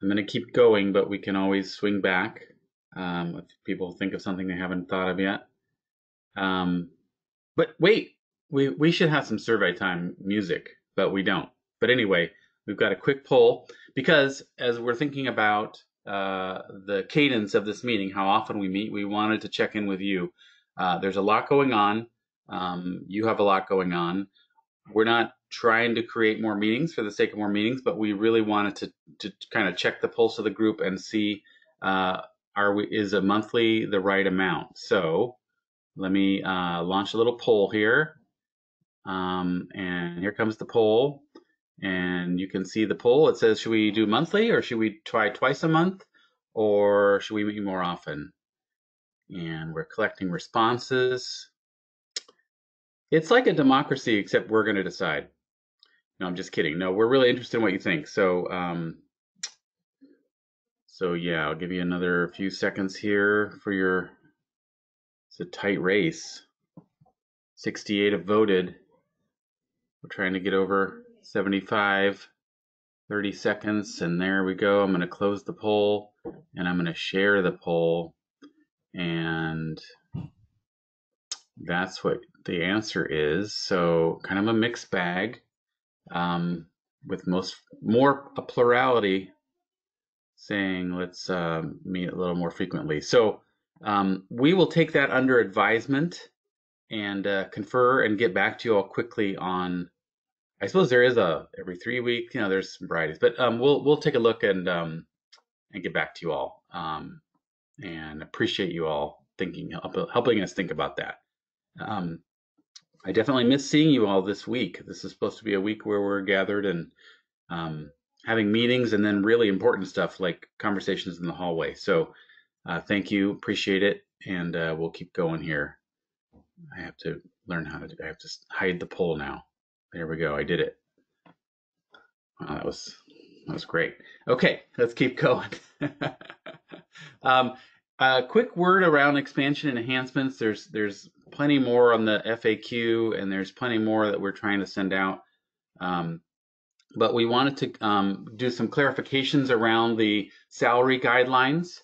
going to keep going, but we can always swing back if people think of something they haven't thought of yet. But wait, we should have some survey time music, but we don't. But anyway, we've got a quick poll because as we're thinking about the cadence of this meeting, how often we meet, we wanted to check in with you. There's a lot going on. You have a lot going on. We're not trying to create more meetings for the sake of more meetings, but we really wanted to kind of check the pulse of the group and see is a monthly the right amount. So let me launch a little poll here. And here comes the poll. And you can see the poll. It says, should we do monthly or should we try twice a month or should we meet more often? And we're collecting responses. It's like a democracy, except we're going to decide. No, I'm just kidding. No, we're really interested in what you think. So, yeah, I'll give you another few seconds here for your. It's a tight race. 68 have voted. We're trying to get over 75. 30 seconds, and there we go. I'm going to close the poll, and I'm going to share the poll, and that's what the answer is. So kind of a mixed bag, with more a plurality saying let's meet a little more frequently. So we will take that under advisement and confer and get back to you all quickly on. I suppose there is every 3 weeks, there's some varieties, but we'll take a look and get back to you all, and appreciate you all helping us think about that. I definitely miss seeing you all this week. This is supposed to be a week where we're gathered and having meetings and then really important stuff like conversations in the hallway. So thank you, appreciate it, and we'll keep going here. I have to learn how to I have to hide the poll now. There we go. I did it. Wow, that was great. Okay, let's keep going. A quick word around expansion and enhancements. There's plenty more on the FAQ, and there's plenty more that we're trying to send out. But we wanted to do some clarifications around the salary guidelines.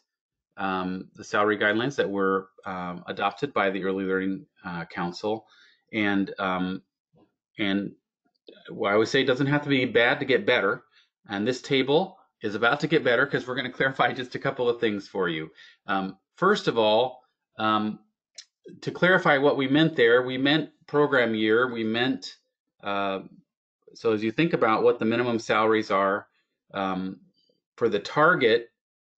The salary guidelines that were adopted by the Early Learning Council, and well, I would say it doesn't have to be bad to get better. And this table is about to get better because we're going to clarify just a couple of things for you. First of all, to clarify what we meant there, we meant program year. We meant, so as you think about what the minimum salaries are for the target,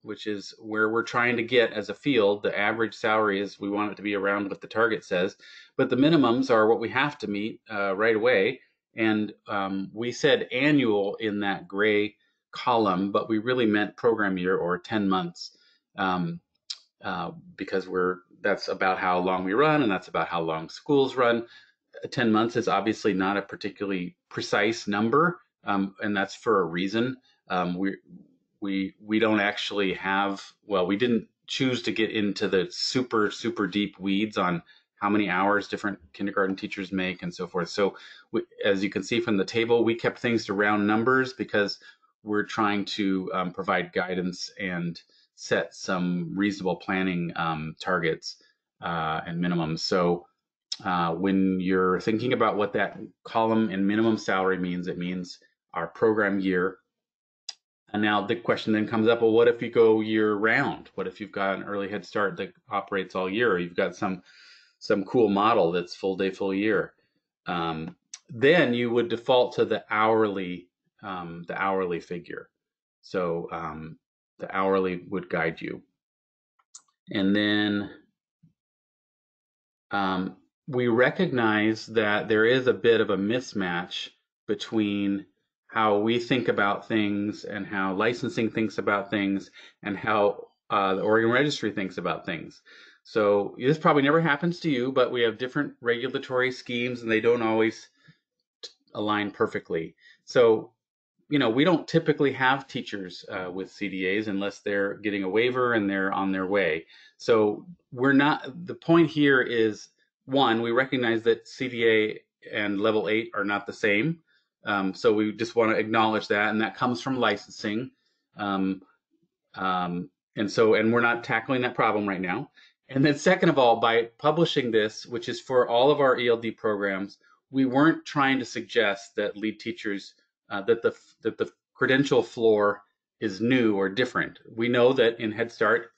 which is where we're trying to get as a field, the average salary is we want it to be around what the target says, but the minimums are what we have to meet right away. And we said annual in that gray column, but we really meant program year or 10 months because that's about how long we run and that's about how long schools run. 10 months is obviously not a particularly precise number, and that's for a reason. We don't actually have, well, we didn't choose to get into the super, super deep weeds on how many hours different kindergarten teachers make and so forth. So as you can see from the table, we kept things to round numbers because we're trying to provide guidance and set some reasonable planning targets and minimums. So when you're thinking about what that column in minimum salary means, it means our program year. And now the question then comes up, well, what if you go year round? What if you've got an early head start that operates all year, or you've got some cool model that's full day, full year? Then you would default to the hourly figure. So the hourly would guide you. And then we recognize that there is a bit of a mismatch between how we think about things and how licensing thinks about things and how the Oregon Registry thinks about things. So this probably never happens to you, but we have different regulatory schemes and they don't always align perfectly. So, we don't typically have teachers with CDAs unless they're getting a waiver and they're on their way. So the point here is, one, we recognize that CDA and level 8 are not the same. So we just want to acknowledge that, and that comes from licensing. And we're not tackling that problem right now. And then second of all, by publishing this, which is for all of our ELD programs, we weren't trying to suggest that lead teachers that the credential floor is new or different. We know that in Head Start,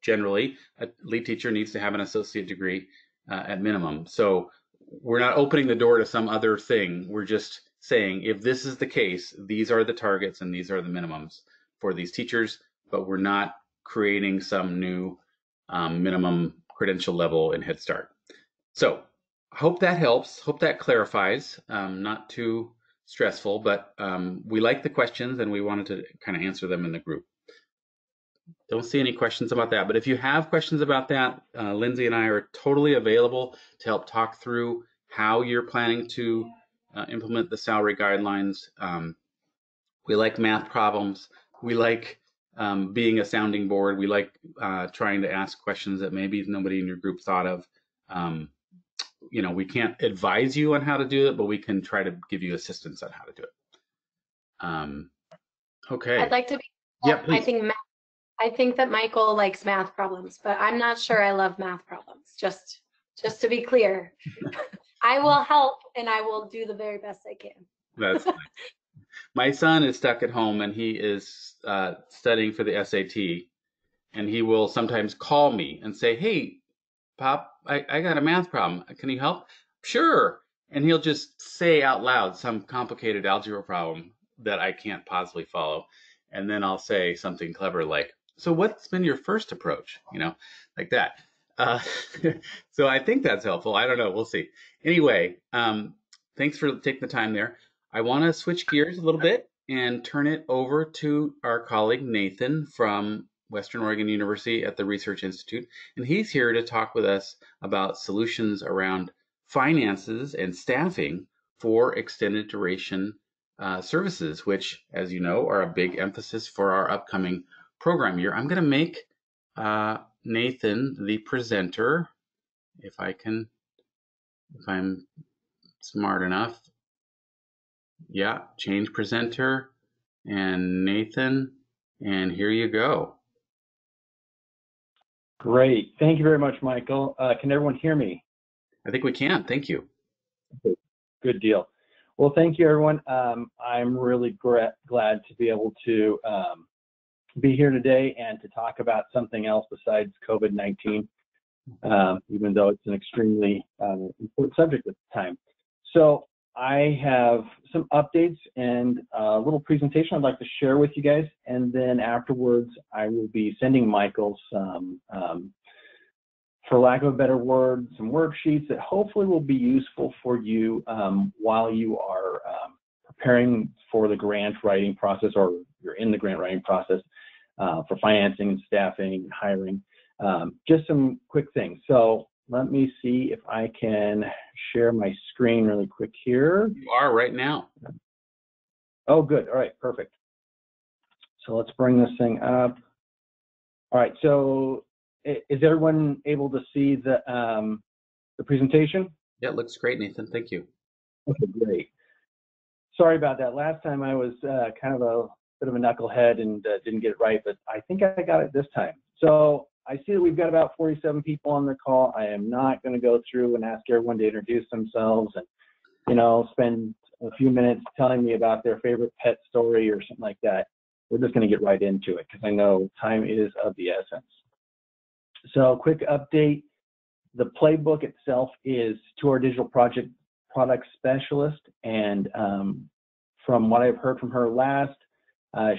generally, a lead teacher needs to have an associate degree at minimum. So we're not opening the door to some other thing. We're just saying, if this is the case, these are the targets and these are the minimums for these teachers, but we're not creating some new minimum credential level in Head Start. So I hope that helps. Hope that clarifies. Not too stressful, but we like the questions and we wanted to kind of answer them in the group. Don't see any questions about that, but if you have questions about that, Lindsay and I are totally available to help talk through how you're planning to implement the salary guidelines. We like math problems. We like being a sounding board. We like trying to ask questions that maybe nobody in your group thought of. You know, we can't advise you on how to do it, but we can try to give you assistance on how to do it. Okay. I'd like to be. Yeah, please. I think that Michael likes math problems, but I'm not sure I love math problems. Just to be clear, I will help and I will do the very best I can. That's nice. My son is stuck at home and he is studying for the SAT, and he will sometimes call me and say, "Hey, Pop, I got a math problem. Can you help?" Sure. And he'll just say out loud some complicated algebra problem that I can't possibly follow. And then I'll say something clever like, "So what's been your first approach?" You know, like that. So I think that's helpful. I don't know. We'll see. Anyway, thanks for taking the time there. I want to switch gears a little bit and turn it over to our colleague Nathan from Western Oregon University at the Research Institute. And he's here to talk with us about solutions around finances and staffing for extended duration services, which, as you know, are a big emphasis for our upcoming program year. I'm going to make Nathan the presenter, if I'm smart enough. Yeah, change presenter and Nathan, and here you go. Great. Thank you very much, Michael. Can everyone hear me? I think we can. Thank you. Good deal. Well, thank you, everyone. I'm really glad to be able to be here today and to talk about something else besides COVID-19, even though it's an extremely important subject at the time. So I have some updates and a little presentation I'd like to share with you guys, and then afterwards I will be sending Michael some, for lack of a better word, some worksheets that hopefully will be useful for you while you are preparing for the grant writing process, or you're in the grant writing process for financing and staffing and hiring. Just some quick things. So let me see if I can share my screen really quick here. You are right now. Oh, good. All right, perfect. So let's bring this thing up. All right, so is everyone able to see the presentation? Yeah, it looks great, Nathan. Thank you. Okay, great. Sorry about that. Last time I was kind of a bit of a knucklehead and didn't get it right, but I think I got it this time. So I see that we've got about 47 people on the call. I am not going to go through and ask everyone to introduce themselves and, you know, spend a few minutes telling me about their favorite pet story or something like that. We're just going to get right into it because I know time is of the essence. So quick update. The playbook itself is to our digital product specialist, and from what I've heard from her last,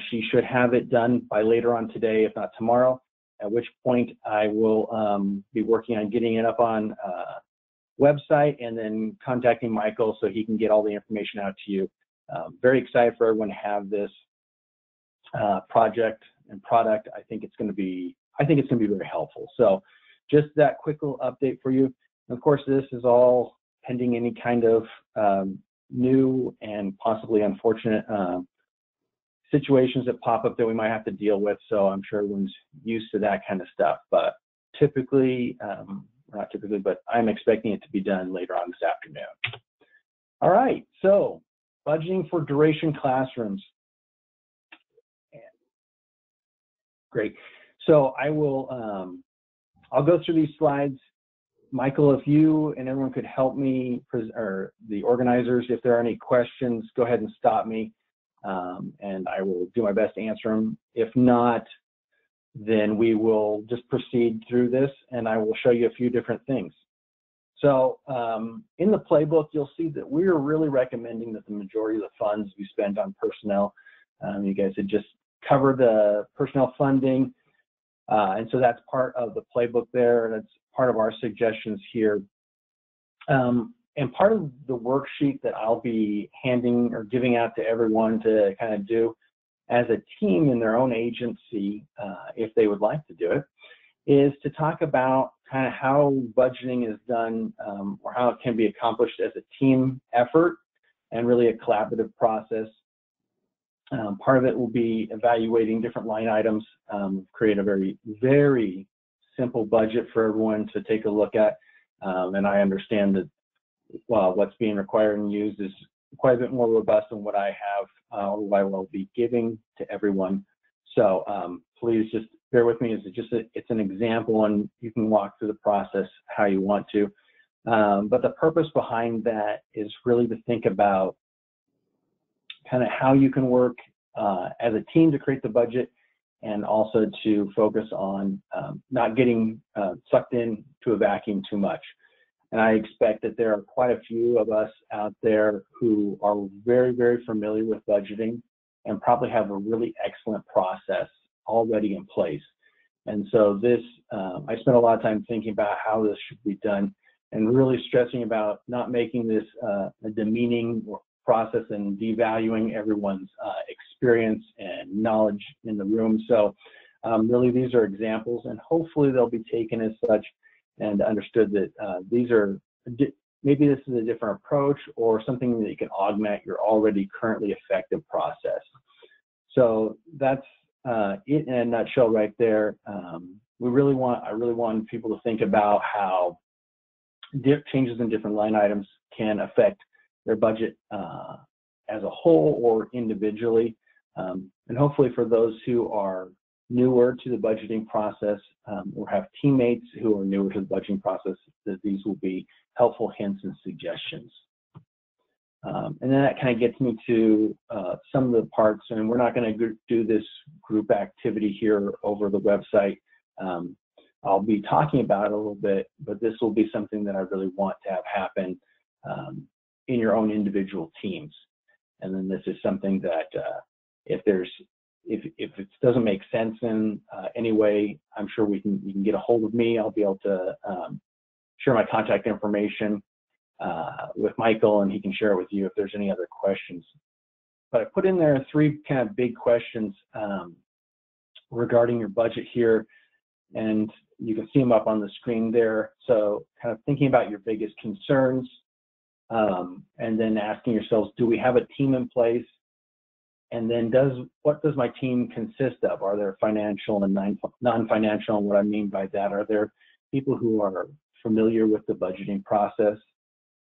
she should have it done by later on today, if not tomorrow, at which point I will be working on getting it up on website and then contacting Michael so he can get all the information out to you. Very excited for everyone to have this project and product. I think it's going to be very helpful. So just that quick little update for you. And of course, this is all pending any kind of new and possibly unfortunate situations that pop up that we might have to deal with. So I'm sure everyone's used to that kind of stuff, but typically, not typically, but I'm expecting it to be done later on this afternoon. All right, so budgeting for duration classrooms. Great. So I will, I'll go through these slides. Michael, if you and everyone could help me, or the organizers, if there are any questions, go ahead and stop me. and I will do my best to answer them. If not, then we will just proceed through this, and I will show you a few different things. So in the playbook, you'll see that we're really recommending that the majority of the funds be spent on personnel. You guys had just covered the personnel funding, and so that's part of the playbook there, and it's part of our suggestions here. And part of the worksheet that I'll be handing or giving out to everyone to kind of do as a team in their own agency, if they would like to do it, is to talk about kind of how budgeting is done, or how it can be accomplished as a team effort and really a collaborative process. Part of it will be evaluating different line items, create a very, very simple budget for everyone to take a look at. And I understand that what's being required and used is quite a bit more robust than what I have, or what I will be giving to everyone. So please just bear with me. It's an example, and you can walk through the process how you want to. But the purpose behind that is really to think about kind of how you can work as a team to create the budget, and also to focus on not getting sucked into a vacuum too much. And I expect that there are quite a few of us out there who are very, very familiar with budgeting and probably have a really excellent process already in place. And so this, I spent a lot of time thinking about how this should be done, and really stressing about not making this a demeaning process and devaluing everyone's experience and knowledge in the room. So really these are examples, and hopefully they'll be taken as such and understood that these are, maybe this is a different approach or something that you can augment your already currently effective process. So that's it in a nutshell right there. I really want people to think about how changes in different line items can affect their budget as a whole or individually. And hopefully for those who are newer to the budgeting process, or have teammates who are newer to the budgeting process, that these will be helpful hints and suggestions. And then that kind of gets me to some of the parts, and we're not going to do this group activity here over the website. I'll be talking about it a little bit, but this will be something that I really want to have happen in your own individual teams. And then this is something that if it doesn't make sense in any way, I'm sure you can get a hold of me. I'll be able to share my contact information with Michael, and he can share it with you if there's any other questions. But I put in there 3 kind of big questions regarding your budget here, and you can see them up on the screen there. So kind of thinking about your biggest concerns, and then asking yourselves, do we have a team in place? And then what does my team consist of? Are there financial and non-financial? And what I mean by that, are there people who are familiar with the budgeting process,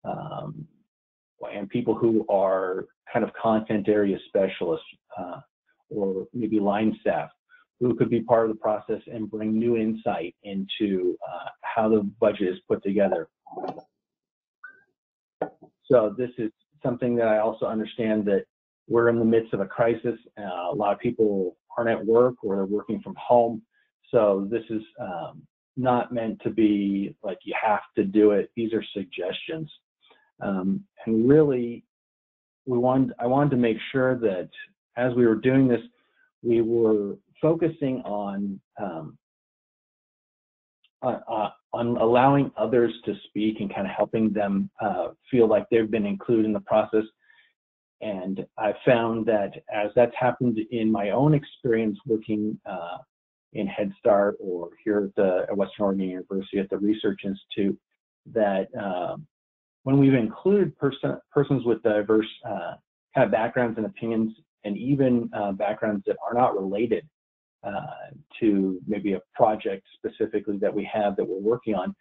and people who are kind of content area specialists, or maybe line staff, who could be part of the process and bring new insight into how the budget is put together. So this is something that I also understand that we're in the midst of a crisis. A lot of people aren't at work, or they're working from home. So this is not meant to be like you have to do it. These are suggestions. And really, I wanted to make sure that as we were doing this, we were focusing on allowing others to speak and kind of helping them feel like they've been included in the process. And I found that as that's happened in my own experience working in Head Start or here at Western Oregon University at the Research Institute, that when we've included persons with diverse kind of backgrounds and opinions, and even backgrounds that are not related to maybe a project specifically that we have that we're working on,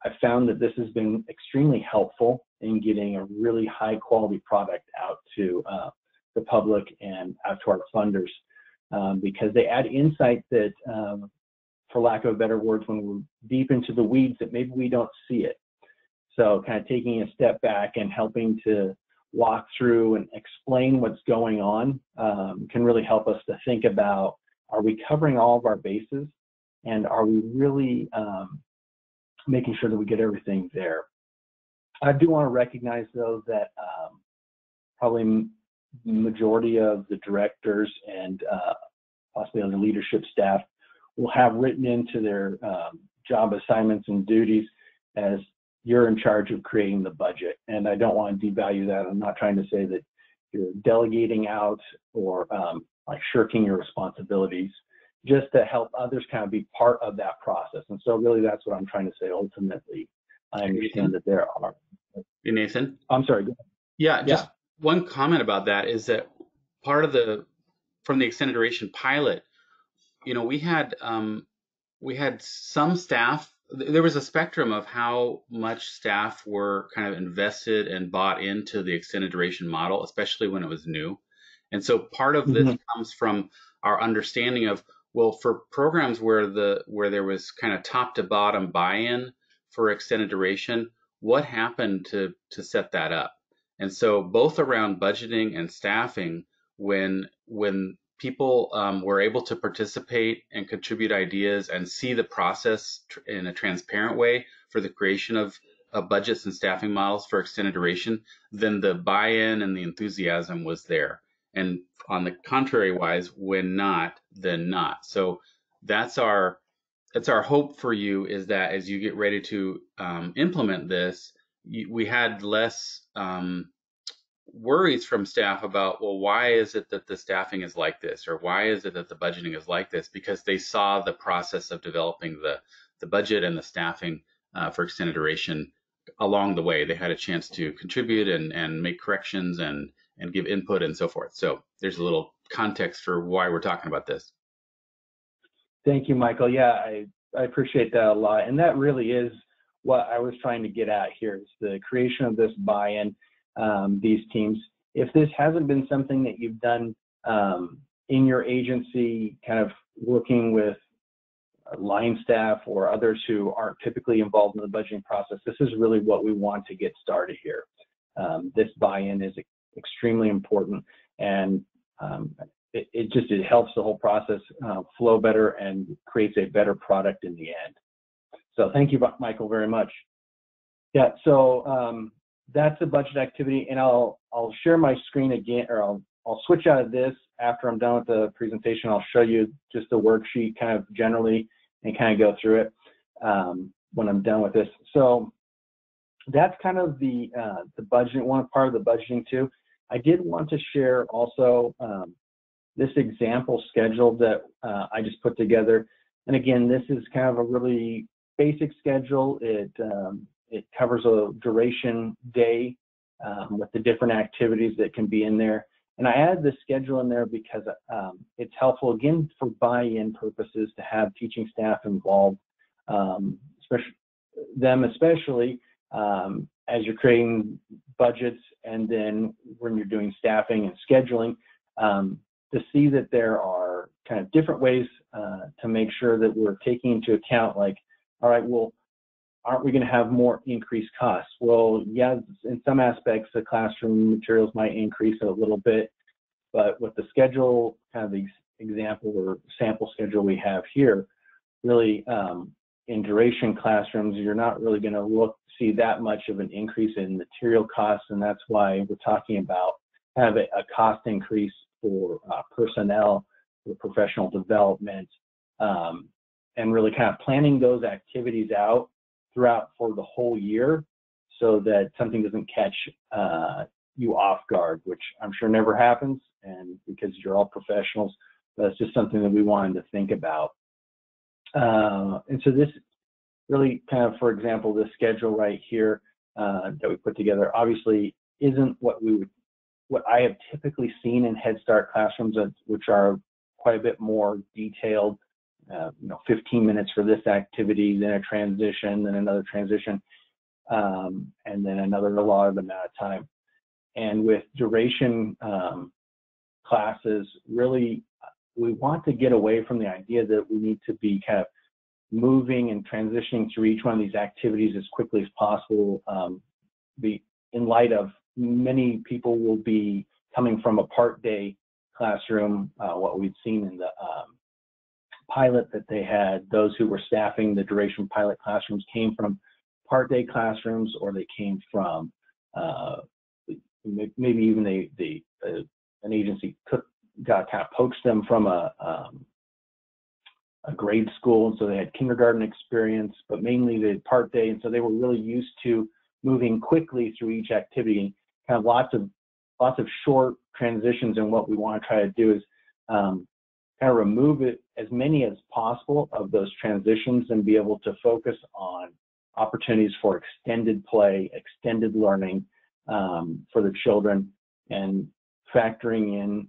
I found that this has been extremely helpful in getting a really high quality product out to the public and out to our funders, because they add insight that, for lack of better words, when we're deep into the weeds, that maybe we don't see it. So kind of taking a step back and helping to walk through and explain what's going on can really help us to think about, are we covering all of our bases, and are we really making sure that we get everything there. I do want to recognize, though, that probably the majority of the directors and possibly other leadership staff will have written into their job assignments and duties as you're in charge of creating the budget. And I don't want to devalue that. I'm not trying to say that you're delegating out or like shirking your responsibilities, just to help others kind of be part of that process. And so really that's what I'm trying to say ultimately. I understand that there are. Hey, Nathan? I'm sorry. Go ahead. Yeah, just one comment about that is that part of from the extended duration pilot, you know, we had some staff, there was a spectrum of how much staff were kind of invested and bought into the extended duration model, especially when it was new. And so part of this comes from our understanding of, well, for programs where there was kind of top to bottom buy-in for extended duration, what happened to set that up? And so both around budgeting and staffing, when people were able to participate and contribute ideas and see the process in a transparent way for the creation of budgets and staffing models for extended duration, then the buy-in and the enthusiasm was there. And on the contrary wise, when not, then not. So that's our hope for you, is that as you get ready to implement this, we had less worries from staff about, well, why is it that the staffing is like this, or why is it that the budgeting is like this? Because they saw the process of developing the budget and the staffing for extended duration along the way. They had a chance to contribute and make corrections and give input and so forth. So there's a little context for why we're talking about this. Thank you, Michael. Yeah, I appreciate that a lot. And that really is what I was trying to get at here, is the creation of this buy-in, these teams. If this hasn't been something that you've done in your agency, kind of working with line staff or others who aren't typically involved in the budgeting process, this is really what we want to get started here. This buy-in is extremely important, and it helps the whole process flow better and creates a better product in the end. So thank you, Michael, very much. Yeah, so that's a budget activity, and I'll share my screen again, or I'll switch out of this after I'm done with the presentation. I'll show you just the worksheet kind of generally and kind of go through it when I'm done with this. So that's kind of the budgeting, one part of the budgeting too. I did want to share also this example schedule that I just put together. And again, this is kind of a really basic schedule. It covers a duration day with the different activities that can be in there. And I added this schedule in there because it's helpful, again, for buy-in purposes, to have teaching staff involved, especially as you're creating budgets, and then when you're doing staffing and scheduling, to see that there are kind of different ways to make sure that we're taking into account, like, all right, well, aren't we going to have more increased costs? Well, yeah, in some aspects, the classroom materials might increase a little bit, but with the schedule, kind of the example or sample schedule we have here, really in duration classrooms, you're not really going to see that much of an increase in material costs, and that's why we're talking about kind of a cost increase for personnel, for professional development, and really kind of planning those activities out throughout for the whole year, so that something doesn't catch you off guard, which I'm sure never happens, and because you're all professionals, that's just something that we wanted to think about. And so this really kind of, for example, this schedule right here that we put together obviously isn't what I have typically seen in Head Start classrooms, which are quite a bit more detailed. 15 minutes for this activity, then a transition, then another transition, and then another allotted amount of time. And with duration classes, really, we want to get away from the idea that we need to be kind of moving and transitioning through each one of these activities as quickly as possible, in light of many people will be coming from a part-day classroom. What we've seen in the pilot that they had, those who were staffing the duration pilot classrooms came from part-day classrooms, or they came from maybe even an agency got kind of poached them from a grade school, and so they had kindergarten experience, but mainly the part day, and so they were really used to moving quickly through each activity. Kind of lots of short transitions, and what we want to try to do is kind of remove it as many as possible of those transitions and be able to focus on opportunities for extended play, extended learning for the children, and factoring in,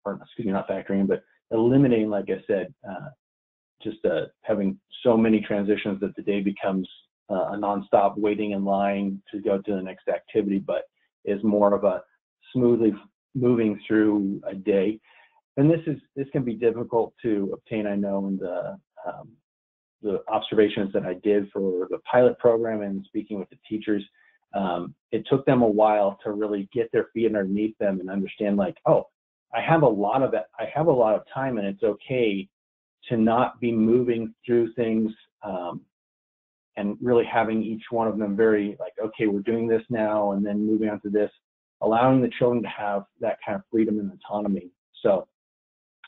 or excuse me, not factoring in, but eliminating, like I said, just having so many transitions that the day becomes a nonstop waiting in line to go to the next activity, but is more of a smoothly moving through a day. And this can be difficult to obtain, I know, in the observations that I did for the pilot program and speaking with the teachers. It took them a while to really get their feet underneath them and understand, like, oh, I have a lot of time, and it's okay to not be moving through things, and really having each one of them very like, okay, we're doing this now, and then moving on to this, allowing the children to have that kind of freedom and autonomy. So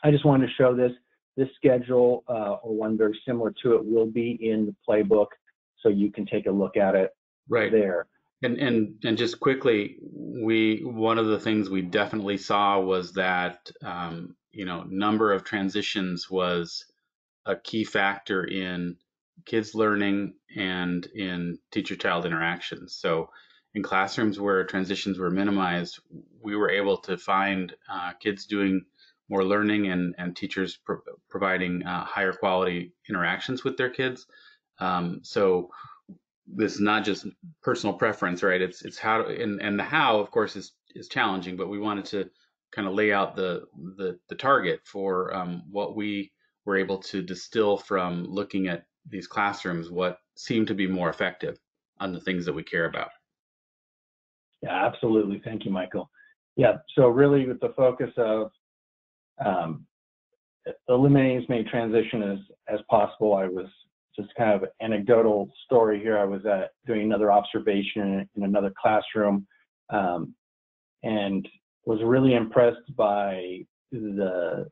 I just wanted to show this schedule, or one very similar to it, will be in the playbook, so you can take a look at it Right. there. And just quickly, one of the things we definitely saw was that number of transitions was a key factor in kids learning and in teacher-child interactions. So in classrooms where transitions were minimized, we were able to find kids doing more learning and teachers providing higher quality interactions with their kids. So this is not just personal preference, right? It's how to, and the how, of course, is challenging, but we wanted to kind of lay out the target for what we were able to distill from looking at these classrooms, what seemed to be more effective on the things that we care about. Yeah, absolutely. Thank you, Michael. Yeah, so really with the focus of eliminating as many transitions as possible. I was just kind of anecdotal story here. I was doing another observation in another classroom, and was really impressed by the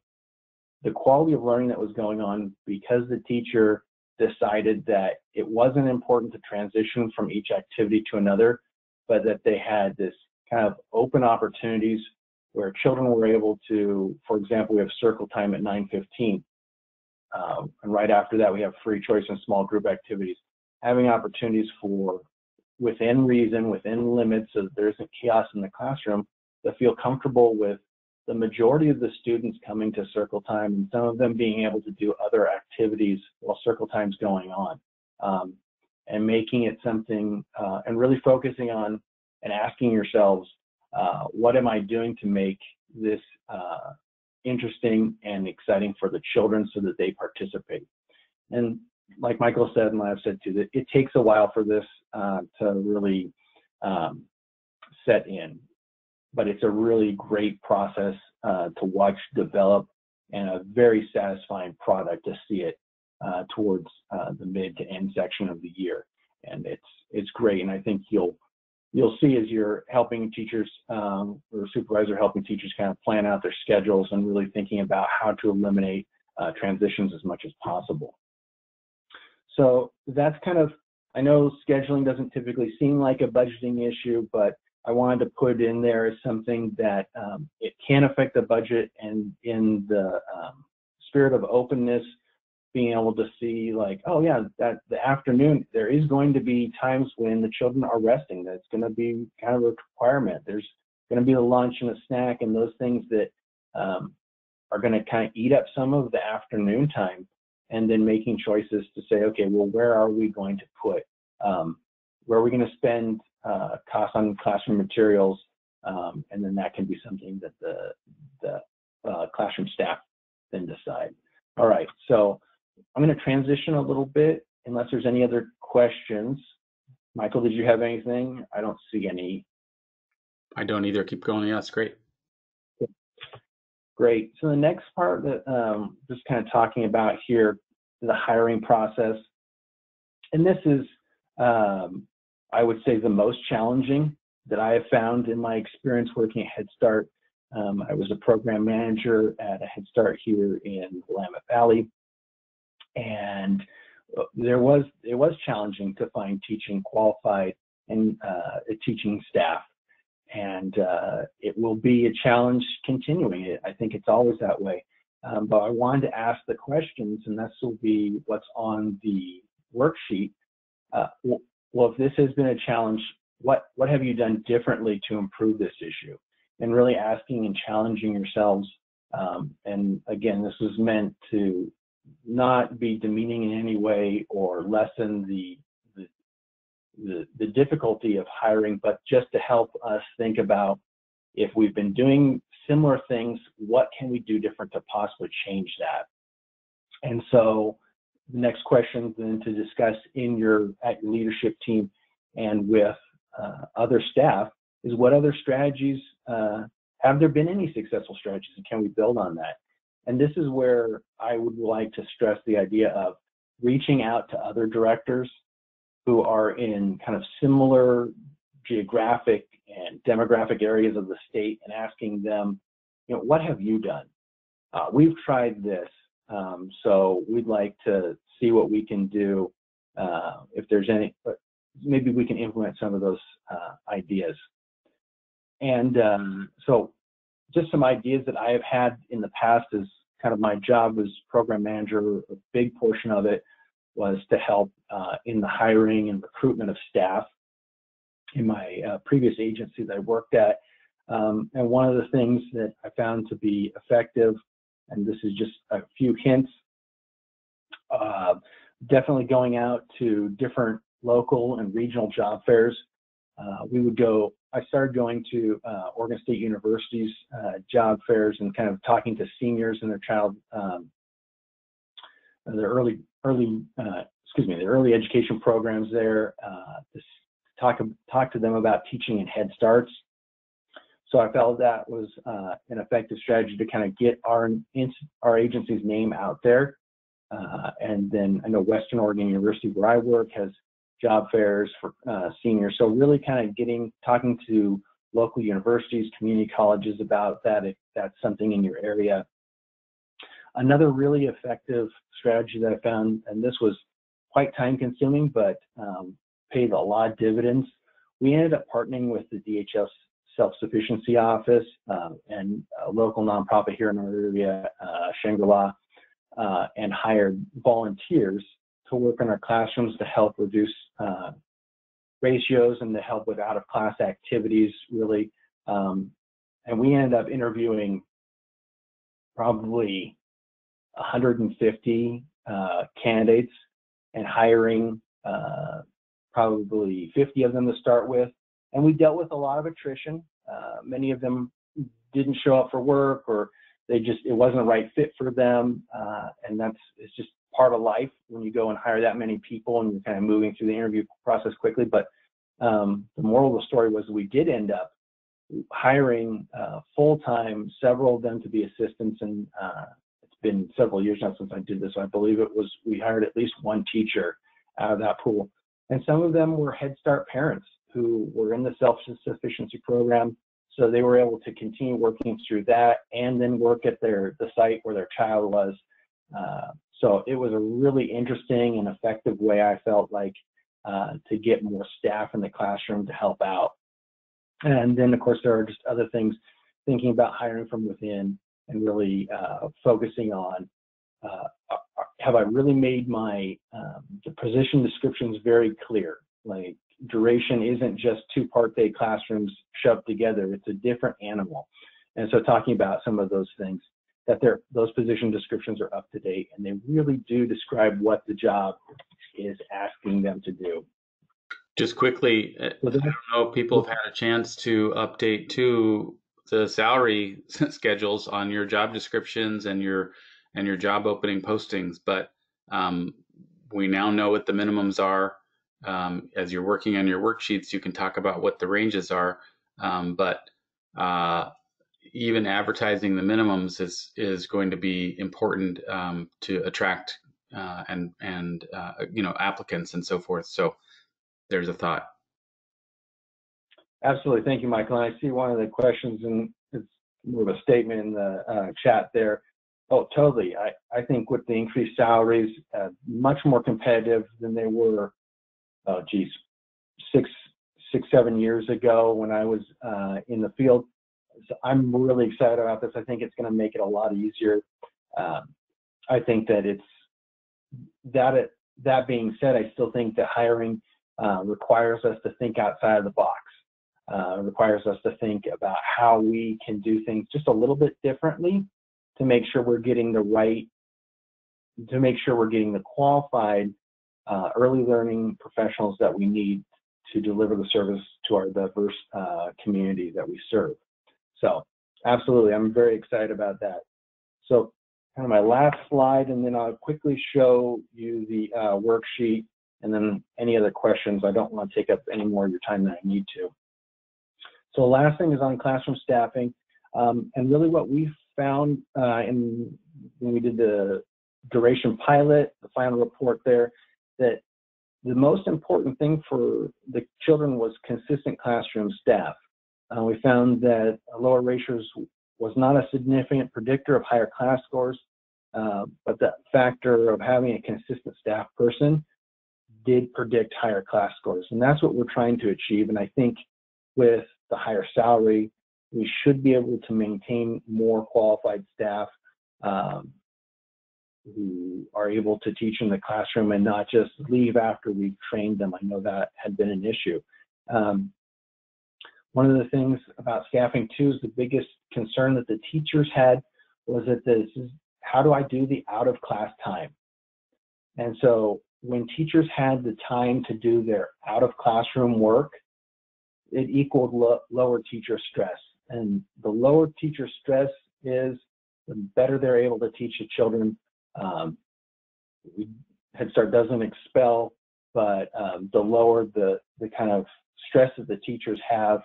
quality of learning that was going on, because the teacher decided that it wasn't important to transition from each activity to another, but that they had this kind of open opportunities where children were able to, for example, we have circle time at 9:15. And right after that, we have free choice and small group activities. Having opportunities for, within reason, within limits, so that there isn't chaos in the classroom, to feel comfortable with the majority of the students coming to circle time, and some of them being able to do other activities while circle time's going on. And making it something, and really focusing on and asking yourselves, what am I doing to make this interesting and exciting for the children so that they participate? And like Michael said, and I've said too, that it takes a while for this to really set in, but it's a really great process to watch develop, and a very satisfying product to see it towards the mid to end section of the year. And it's great, and I think you'll see as you're helping teachers, or supervisor helping teachers kind of plan out their schedules and really thinking about how to eliminate transitions as much as possible. So that's kind of, I know scheduling doesn't typically seem like a budgeting issue, but I wanted to put in there as something that it can affect the budget, and in the spirit of openness, being able to see, like, oh yeah, that the afternoon, there is going to be times when the children are resting. That's going to be kind of a requirement. There's going to be a lunch and a snack and those things that are going to kind of eat up some of the afternoon time, and then making choices to say, okay, well, where are we going to put, where are we going to spend costs on classroom materials, and then that can be something that the classroom staff then decide. All right, so I'm going to transition a little bit unless there's any other questions. Michael, did you have anything? I don't see any. I don't either. Keep going. Yeah, that's great. Great. So the next part that just kind of talking about here, the hiring process. And this is, I would say, the most challenging that I have found in my experience working at Head Start. I was a program manager at a Head Start here in Willamette Valley. And it was challenging to find teaching qualified and teaching staff. And it will be a challenge continuing. I think it's always that way. But I wanted to ask the questions, and this will be what's on the worksheet. Well, if this has been a challenge, what have you done differently to improve this issue? And really asking and challenging yourselves. And again, this was meant to not be demeaning in any way or lessen the difficulty of hiring, but just to help us think about, if we've been doing similar things, what can we do different to possibly change that? And so the next question then to discuss at your leadership team and with other staff is, what other strategies, have there been any successful strategies, and can we build on that? And this is where I would like to stress the idea of reaching out to other directors who are in kind of similar geographic and demographic areas of the state and asking them, what have you done? We've tried this, so we'd like to see what we can do. If there's any, but maybe we can implement some of those ideas. And so just some ideas that I have had in the past is kind of my job as program manager. A big portion of it was to help in the hiring and recruitment of staff in my previous agency that I worked at. And one of the things that I found to be effective, and this is just a few hints, definitely going out to different local and regional job fairs. I started going to Oregon State University's job fairs and kind of talking to seniors and their early education programs there, to talk to them about teaching in Head Starts. So I felt that was an effective strategy to kind of get our agency's name out there. And then I know Western Oregon University, where I work, has job fairs for seniors. So really kind of talking to local universities, community colleges about that, if that's something in your area. Another really effective strategy that I found, and this was quite time consuming, but paid a lot of dividends. We ended up partnering with the DHS Self-Sufficiency Office and a local nonprofit here in our area, Shangri-La, and hired volunteers to work in our classrooms to help reduce ratios and to help with out-of-class activities, really. And we ended up interviewing probably 150 candidates and hiring probably 50 of them to start with. And we dealt with a lot of attrition. Many of them didn't show up for work, or it wasn't a right fit for them. And it's just part of life when you go and hire that many people and you're kind of moving through the interview process quickly. But the moral of the story was we did end up hiring full-time, several of them to be assistants. And it's been several years now since I did this. So I believe we hired at least one teacher out of that pool. And some of them were Head Start parents who were in the self-sufficiency program. So they were able to continue working through that and then work at the site where their child was. So it was a really interesting and effective way, I felt like, to get more staff in the classroom to help out. And then, of course, there are just other things, thinking about hiring from within and really focusing on, have I really made the position descriptions very clear? Like, duration isn't just 2 part-day classrooms shoved together. It's a different animal. And so talking about some of those things, that those position descriptions are up to date and they really do describe what the job is asking them to do. Just quickly, I don't know if people have had a chance to update to the salary schedules on your job descriptions and your job opening postings, but we now know what the minimums are. As you're working on your worksheets, you can talk about what the ranges are. But even advertising the minimums is going to be important to attract and applicants and so forth. So there's a thought. Absolutely. Thank you, Michael. And I see one of the questions, and it's more of a statement in the chat there. Oh, totally. I think with the increased salaries, much more competitive than they were, oh, geez, six, 7 years ago when I was in the field. So I'm really excited about this. I think it's going to make it a lot easier. I think that that being said, I still think that hiring requires us to think outside of the box. Requires us to think about how we can do things just a little bit differently to make sure we're getting the qualified early learning professionals that we need to deliver the service to our diverse community that we serve. So absolutely, I'm very excited about that. So kind of my last slide, and then I'll quickly show you the worksheet, and then any other questions. I don't want to take up any more of your time than I need to. So the last thing is on classroom staffing, and really what we found when we did the duration pilot, the final report there, that the most important thing for the children was consistent classroom staff. We found that lower ratios was not a significant predictor of higher class scores, but the factor of having a consistent staff person did predict higher class scores. And that's what we're trying to achieve. And I think with the higher salary, we should be able to maintain more qualified staff who are able to teach in the classroom and not just leave after we've trained them. I know that had been an issue. One of the things about staffing too is the biggest concern that the teachers had was that this is, how do I do the out of class time? And so when teachers had the time to do their out of classroom work, it equaled lower teacher stress. And the lower teacher stress is, the better they're able to teach the children. Head Start doesn't expel, but the lower the kind of stress that the teachers have.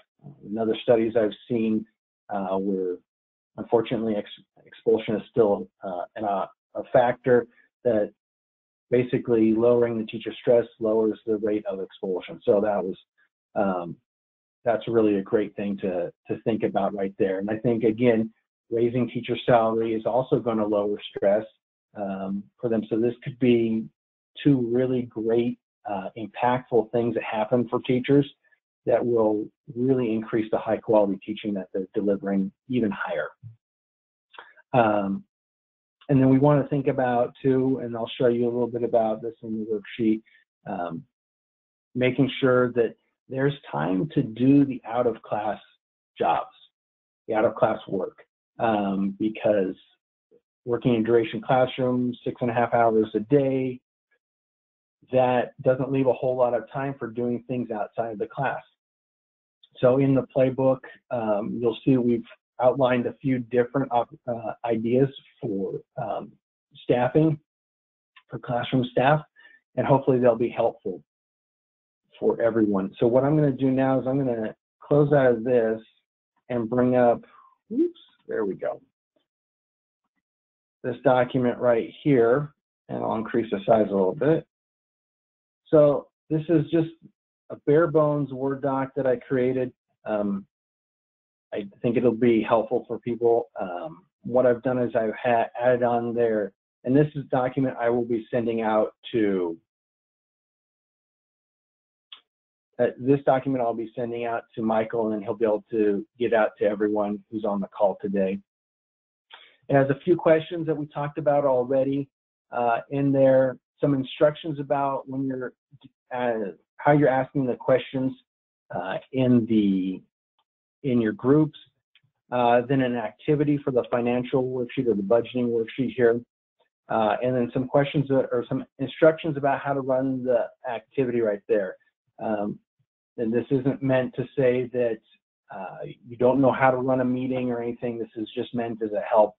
In other studies I've seen where unfortunately expulsion is still a factor, that basically lowering the teacher stress lowers the rate of expulsion. So that was that's really a great thing to think about right there. And I think, again, raising teacher salary is also going to lower stress for them. So this could be two really great, impactful things that happen for teachers that will really increase the high quality teaching that they're delivering even higher. And then we want to think about too, and I'll show you a little bit about this in the worksheet, making sure that there's time to do the out of class jobs, the out of class work, because working in duration classroom, 6.5 hours a day, that doesn't leave a whole lot of time for doing things outside of the class. So in the playbook, you'll see we've outlined a few different ideas for staffing, for classroom staff, and hopefully they'll be helpful for everyone. So what I'm going to do now is I'm going to close out of this and bring up, oops, there we go, this document right here, and I'll increase the size a little bit. So this is just a bare bones Word doc that I created. I think it'll be helpful for people. What I've done is I've added on there, and this is a document I will be sending out to, this document I'll be sending out to Michael, and he'll be able to get out to everyone who's on the call today. It has a few questions that we talked about already in there, some instructions about when you're, how you're asking the questions in your groups, then an activity for the financial worksheet or the budgeting worksheet here, and then some questions or some instructions about how to run the activity right there. And this isn't meant to say that you don't know how to run a meeting or anything. This is just meant as a help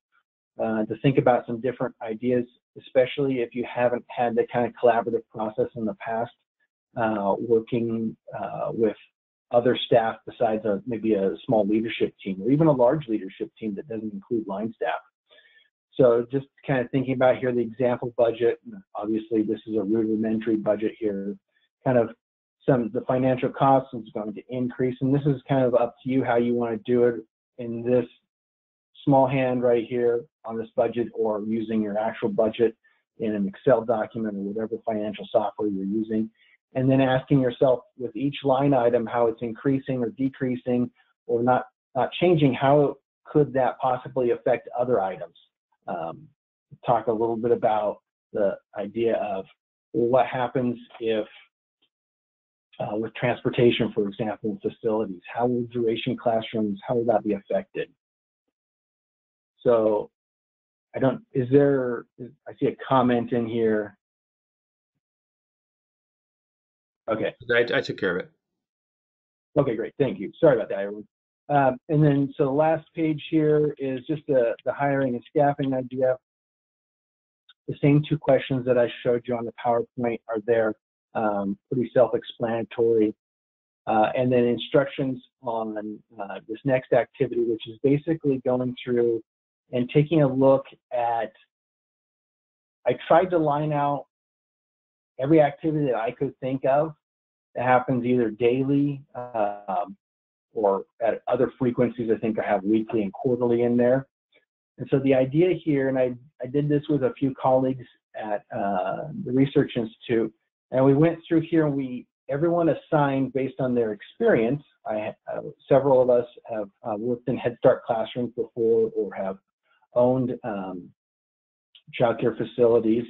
to think about some different ideas, especially if you haven't had the kind of collaborative process in the past, working with other staff besides maybe a small leadership team or even a large leadership team that doesn't include line staff. So just kind of thinking about here the example budget. Obviously, this is a rudimentary budget here. Kind of the financial costs is going to increase, and this is kind of up to you how you want to do it in this small hand right here on this budget, or using your actual budget in an Excel document or whatever financial software you're using, and then asking yourself with each line item how it's increasing or decreasing or not changing. How could that possibly affect other items? Talk a little bit about the idea of what happens if with transportation, for example, in facilities. How will duration classrooms, how will that be affected? So I see a comment in here. Okay. I took care of it. Okay, great. Thank you. Sorry about that, everyone. And then, so the last page here is just the hiring and staffing idea. The same two questions that I showed you on the PowerPoint are there, pretty self-explanatory. And then instructions on this next activity, which is basically going through and taking a look at, I tried to line out every activity that I could think of that happens either daily or at other frequencies. I think I have weekly and quarterly in there. And so the idea here, and I did this with a few colleagues at the Research Institute, and we went through here and everyone assigned based on their experience. Several of us have worked in Head Start classrooms before or have owned childcare facilities.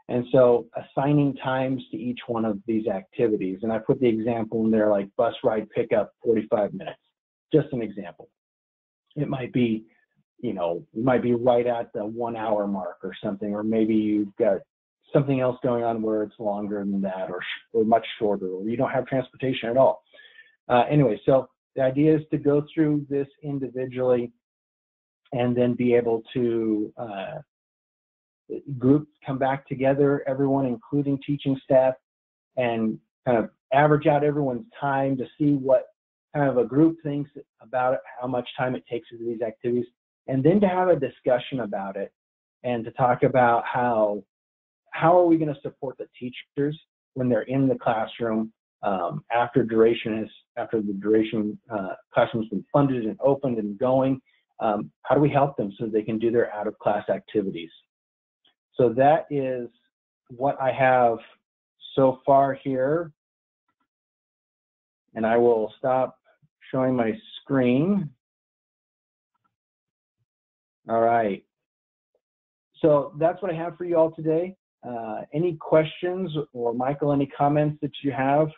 And so assigning times to each one of these activities. And I put the example in there, like bus ride pickup, 45 minutes, just an example. It might be, you might be right at the 1 hour mark or something, or maybe you've got something else going on where it's longer than that, or much shorter, or you don't have transportation at all. Anyway, so the idea is to go through this individually and then be able to groups come back together, everyone, including teaching staff, and kind of average out everyone's time to see what kind of a group thinks about it, how much time it takes to do these activities, and then to have a discussion about it and to talk about how are we going to support the teachers when they're in the classroom after the duration classroom's been funded and opened and going. How do we help them so they can do their out of class activities? So that is what I have so far here. And I will stop showing my screen. All right. So that's what I have for you all today. Any questions, or Michael, any comments that you have?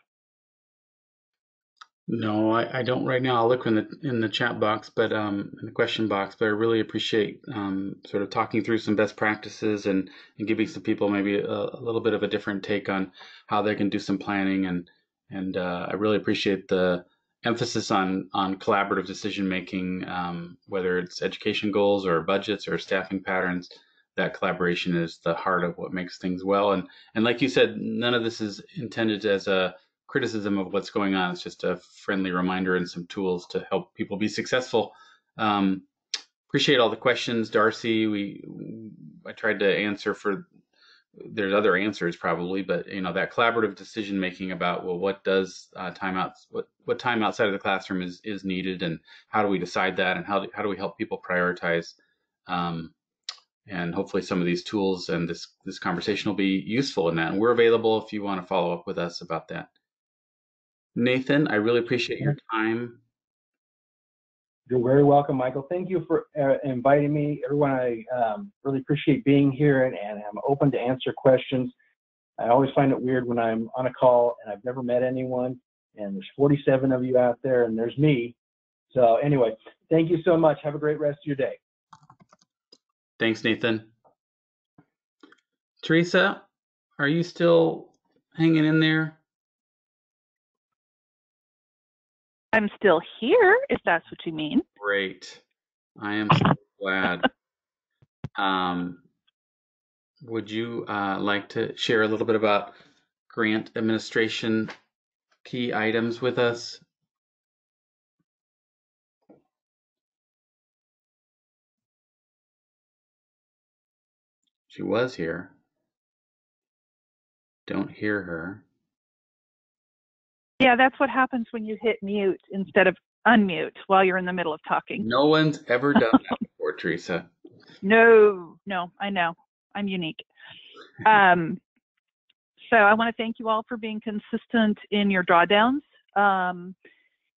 No, I don't right now. I'll look in the chat box, but in the question box. But I really appreciate sort of talking through some best practices and giving some people maybe a little bit of a different take on how they can do some planning. And I really appreciate the emphasis on collaborative decision making, whether it's education goals or budgets or staffing patterns. That collaboration is the heart of what makes things well. And like you said, none of this is intended as a criticism of what's going on. It's just a friendly reminder and some tools to help people be successful. Appreciate all the questions, Darcy. I tried to answer there's other answers probably, but that collaborative decision making about, well, what does what time outside of the classroom is needed, and how do we decide that, and how do we help people prioritize? And hopefully some of these tools and this conversation will be useful in that. And we're available if you want to follow up with us about that. Nathan, I really appreciate your time. You're very welcome, Michael. Thank you for inviting me. Everyone, I really appreciate being here, and I'm open to answer questions. I always find it weird when I'm on a call and I've never met anyone, and there's 47 of you out there, and there's me. So anyway, thank you so much. Have a great rest of your day. Thanks, Nathan. Teresa, are you still hanging in there? I'm still here, if that's what you mean. Great. I am so glad. Would you like to share a little bit about grant administration key items with us? She was here. Don't hear her. Yeah, that's what happens when you hit mute instead of unmute while you're in the middle of talking. No one's ever done that before, Teresa. No, I know. I'm unique. So I want to thank you all for being consistent in your drawdowns.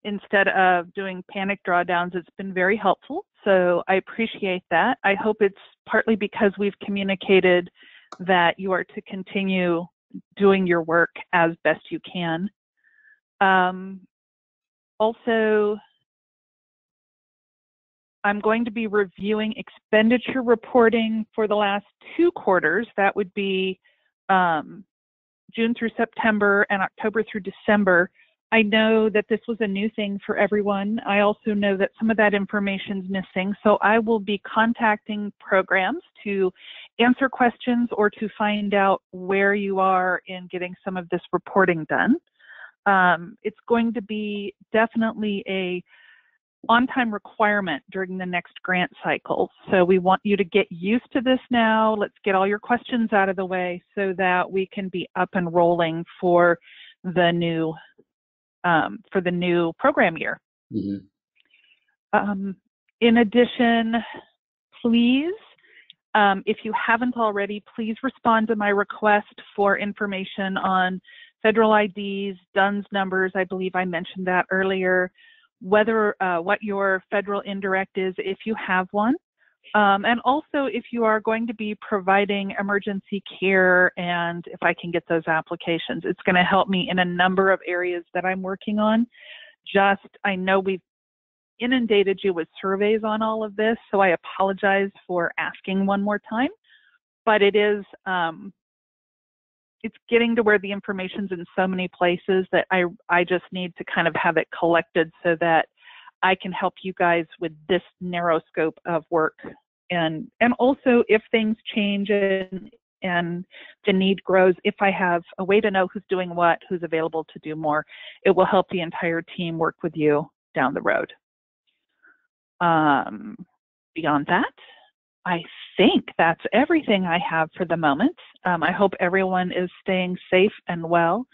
Instead of doing panic drawdowns, it's been very helpful. So I appreciate that. I hope it's partly because we've communicated that you are to continue doing your work as best you can. Also, I'm going to be reviewing expenditure reporting for the last 2 quarters. That would be June through September and October through December. I know that this was a new thing for everyone. I also know that some of that information is missing. So I will be contacting programs to answer questions or to find out where you are in getting some of this reporting done. It's going to be definitely a on-time requirement during the next grant cycle. So we want you to get used to this now. Let's get all your questions out of the way so that we can be up and rolling for the new program year. Mm-hmm. In addition, please, if you haven't already, please respond to my request for information on federal IDs, DUNS numbers. I believe I mentioned that earlier. Whether what your federal indirect is, if you have one, and also if you are going to be providing emergency care, and if I can get those applications. It's going to help me in a number of areas that I'm working on. I know we've inundated you with surveys on all of this, so I apologize for asking one more time, but it is, it's getting to where the information's in so many places that I just need to kind of have it collected so that I can help you guys with this narrow scope of work. And also if things change and the need grows, if I have a way to know who's doing what, who's available to do more, it will help the entire team work with you down the road. Beyond that, I think that's everything I have for the moment. I hope everyone is staying safe and well.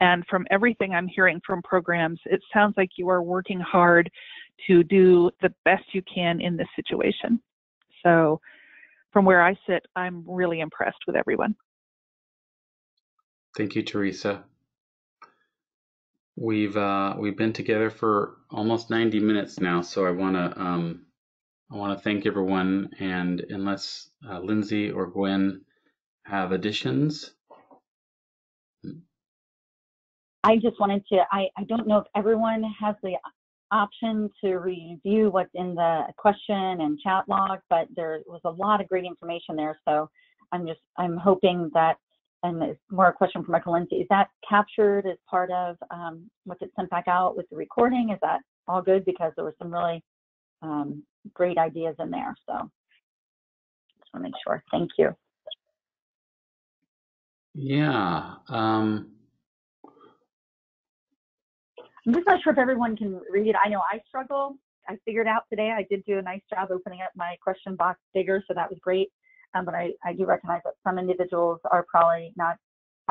And from everything I'm hearing from programs, it sounds like you are working hard to do the best you can in this situation. So from where I sit, I'm really impressed with everyone. Thank you, Teresa. We've been together for almost 90 minutes now, so I want to thank everyone. And unless Lindsay or Gwen have additions. I just wanted to, I don't know if everyone has the option to review what's in the question and chat log, but there was a lot of great information there. So I'm hoping that, and it's more a question for Michael Lindsay, is that captured as part of what gets sent back out with the recording? Is that all good? Because there were some really great ideas in there. So just want to make sure. Thank you. Yeah. I'm just not sure if everyone can read. I know I struggle. I figured out today I did do a nice job opening up my question box bigger, so that was great. But I do recognize that some individuals are probably not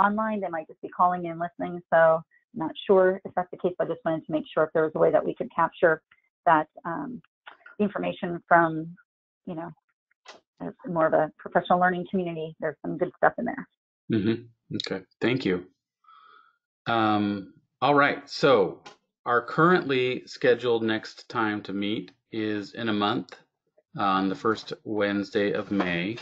online. They might just be calling in listening. So I'm not sure if that's the case, but I just wanted to make sure if there was a way that we could capture that information from, you know, more of a professional learning community. There's some good stuff in there. Mm-hmm. Okay, thank you. All right, so our currently scheduled next time to meet is in a month on the first Wednesday of May.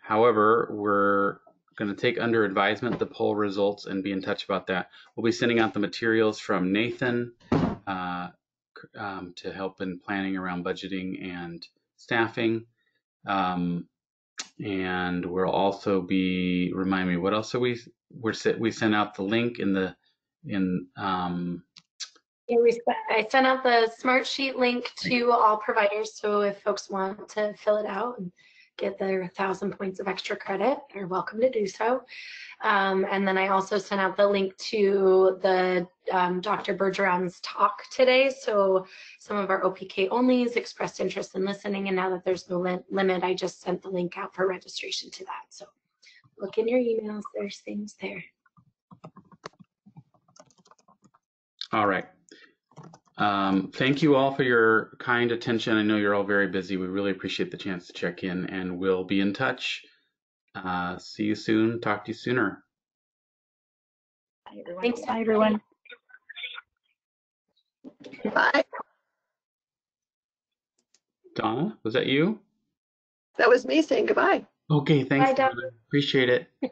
However, we're going to take under advisement the poll results and be in touch about that. We'll be sending out the materials from Nathan to help in planning around budgeting and staffing. And we'll also be, remind me, what else are we sent out the link I sent out the Smart Sheet link to all providers, so if folks want to fill it out and get their 1,000 points of extra credit are welcome to do so. And then I also sent out the link to the Dr. Bergeron's talk today. So some of our OPK onlys expressed interest in listening, and now that there's no limit, I just sent the link out for registration to that. So look in your emails, there's things there. All right. Thank you all for your kind attention. I know you're all very busy. We really appreciate the chance to check in, and we'll be in touch. See you soon. Talk to you sooner. Bye, everyone. Thanks. Bye, everyone. Bye. Donna, was that you? That was me saying goodbye. Okay, thanks, Bye, Donna. Donna. Appreciate it.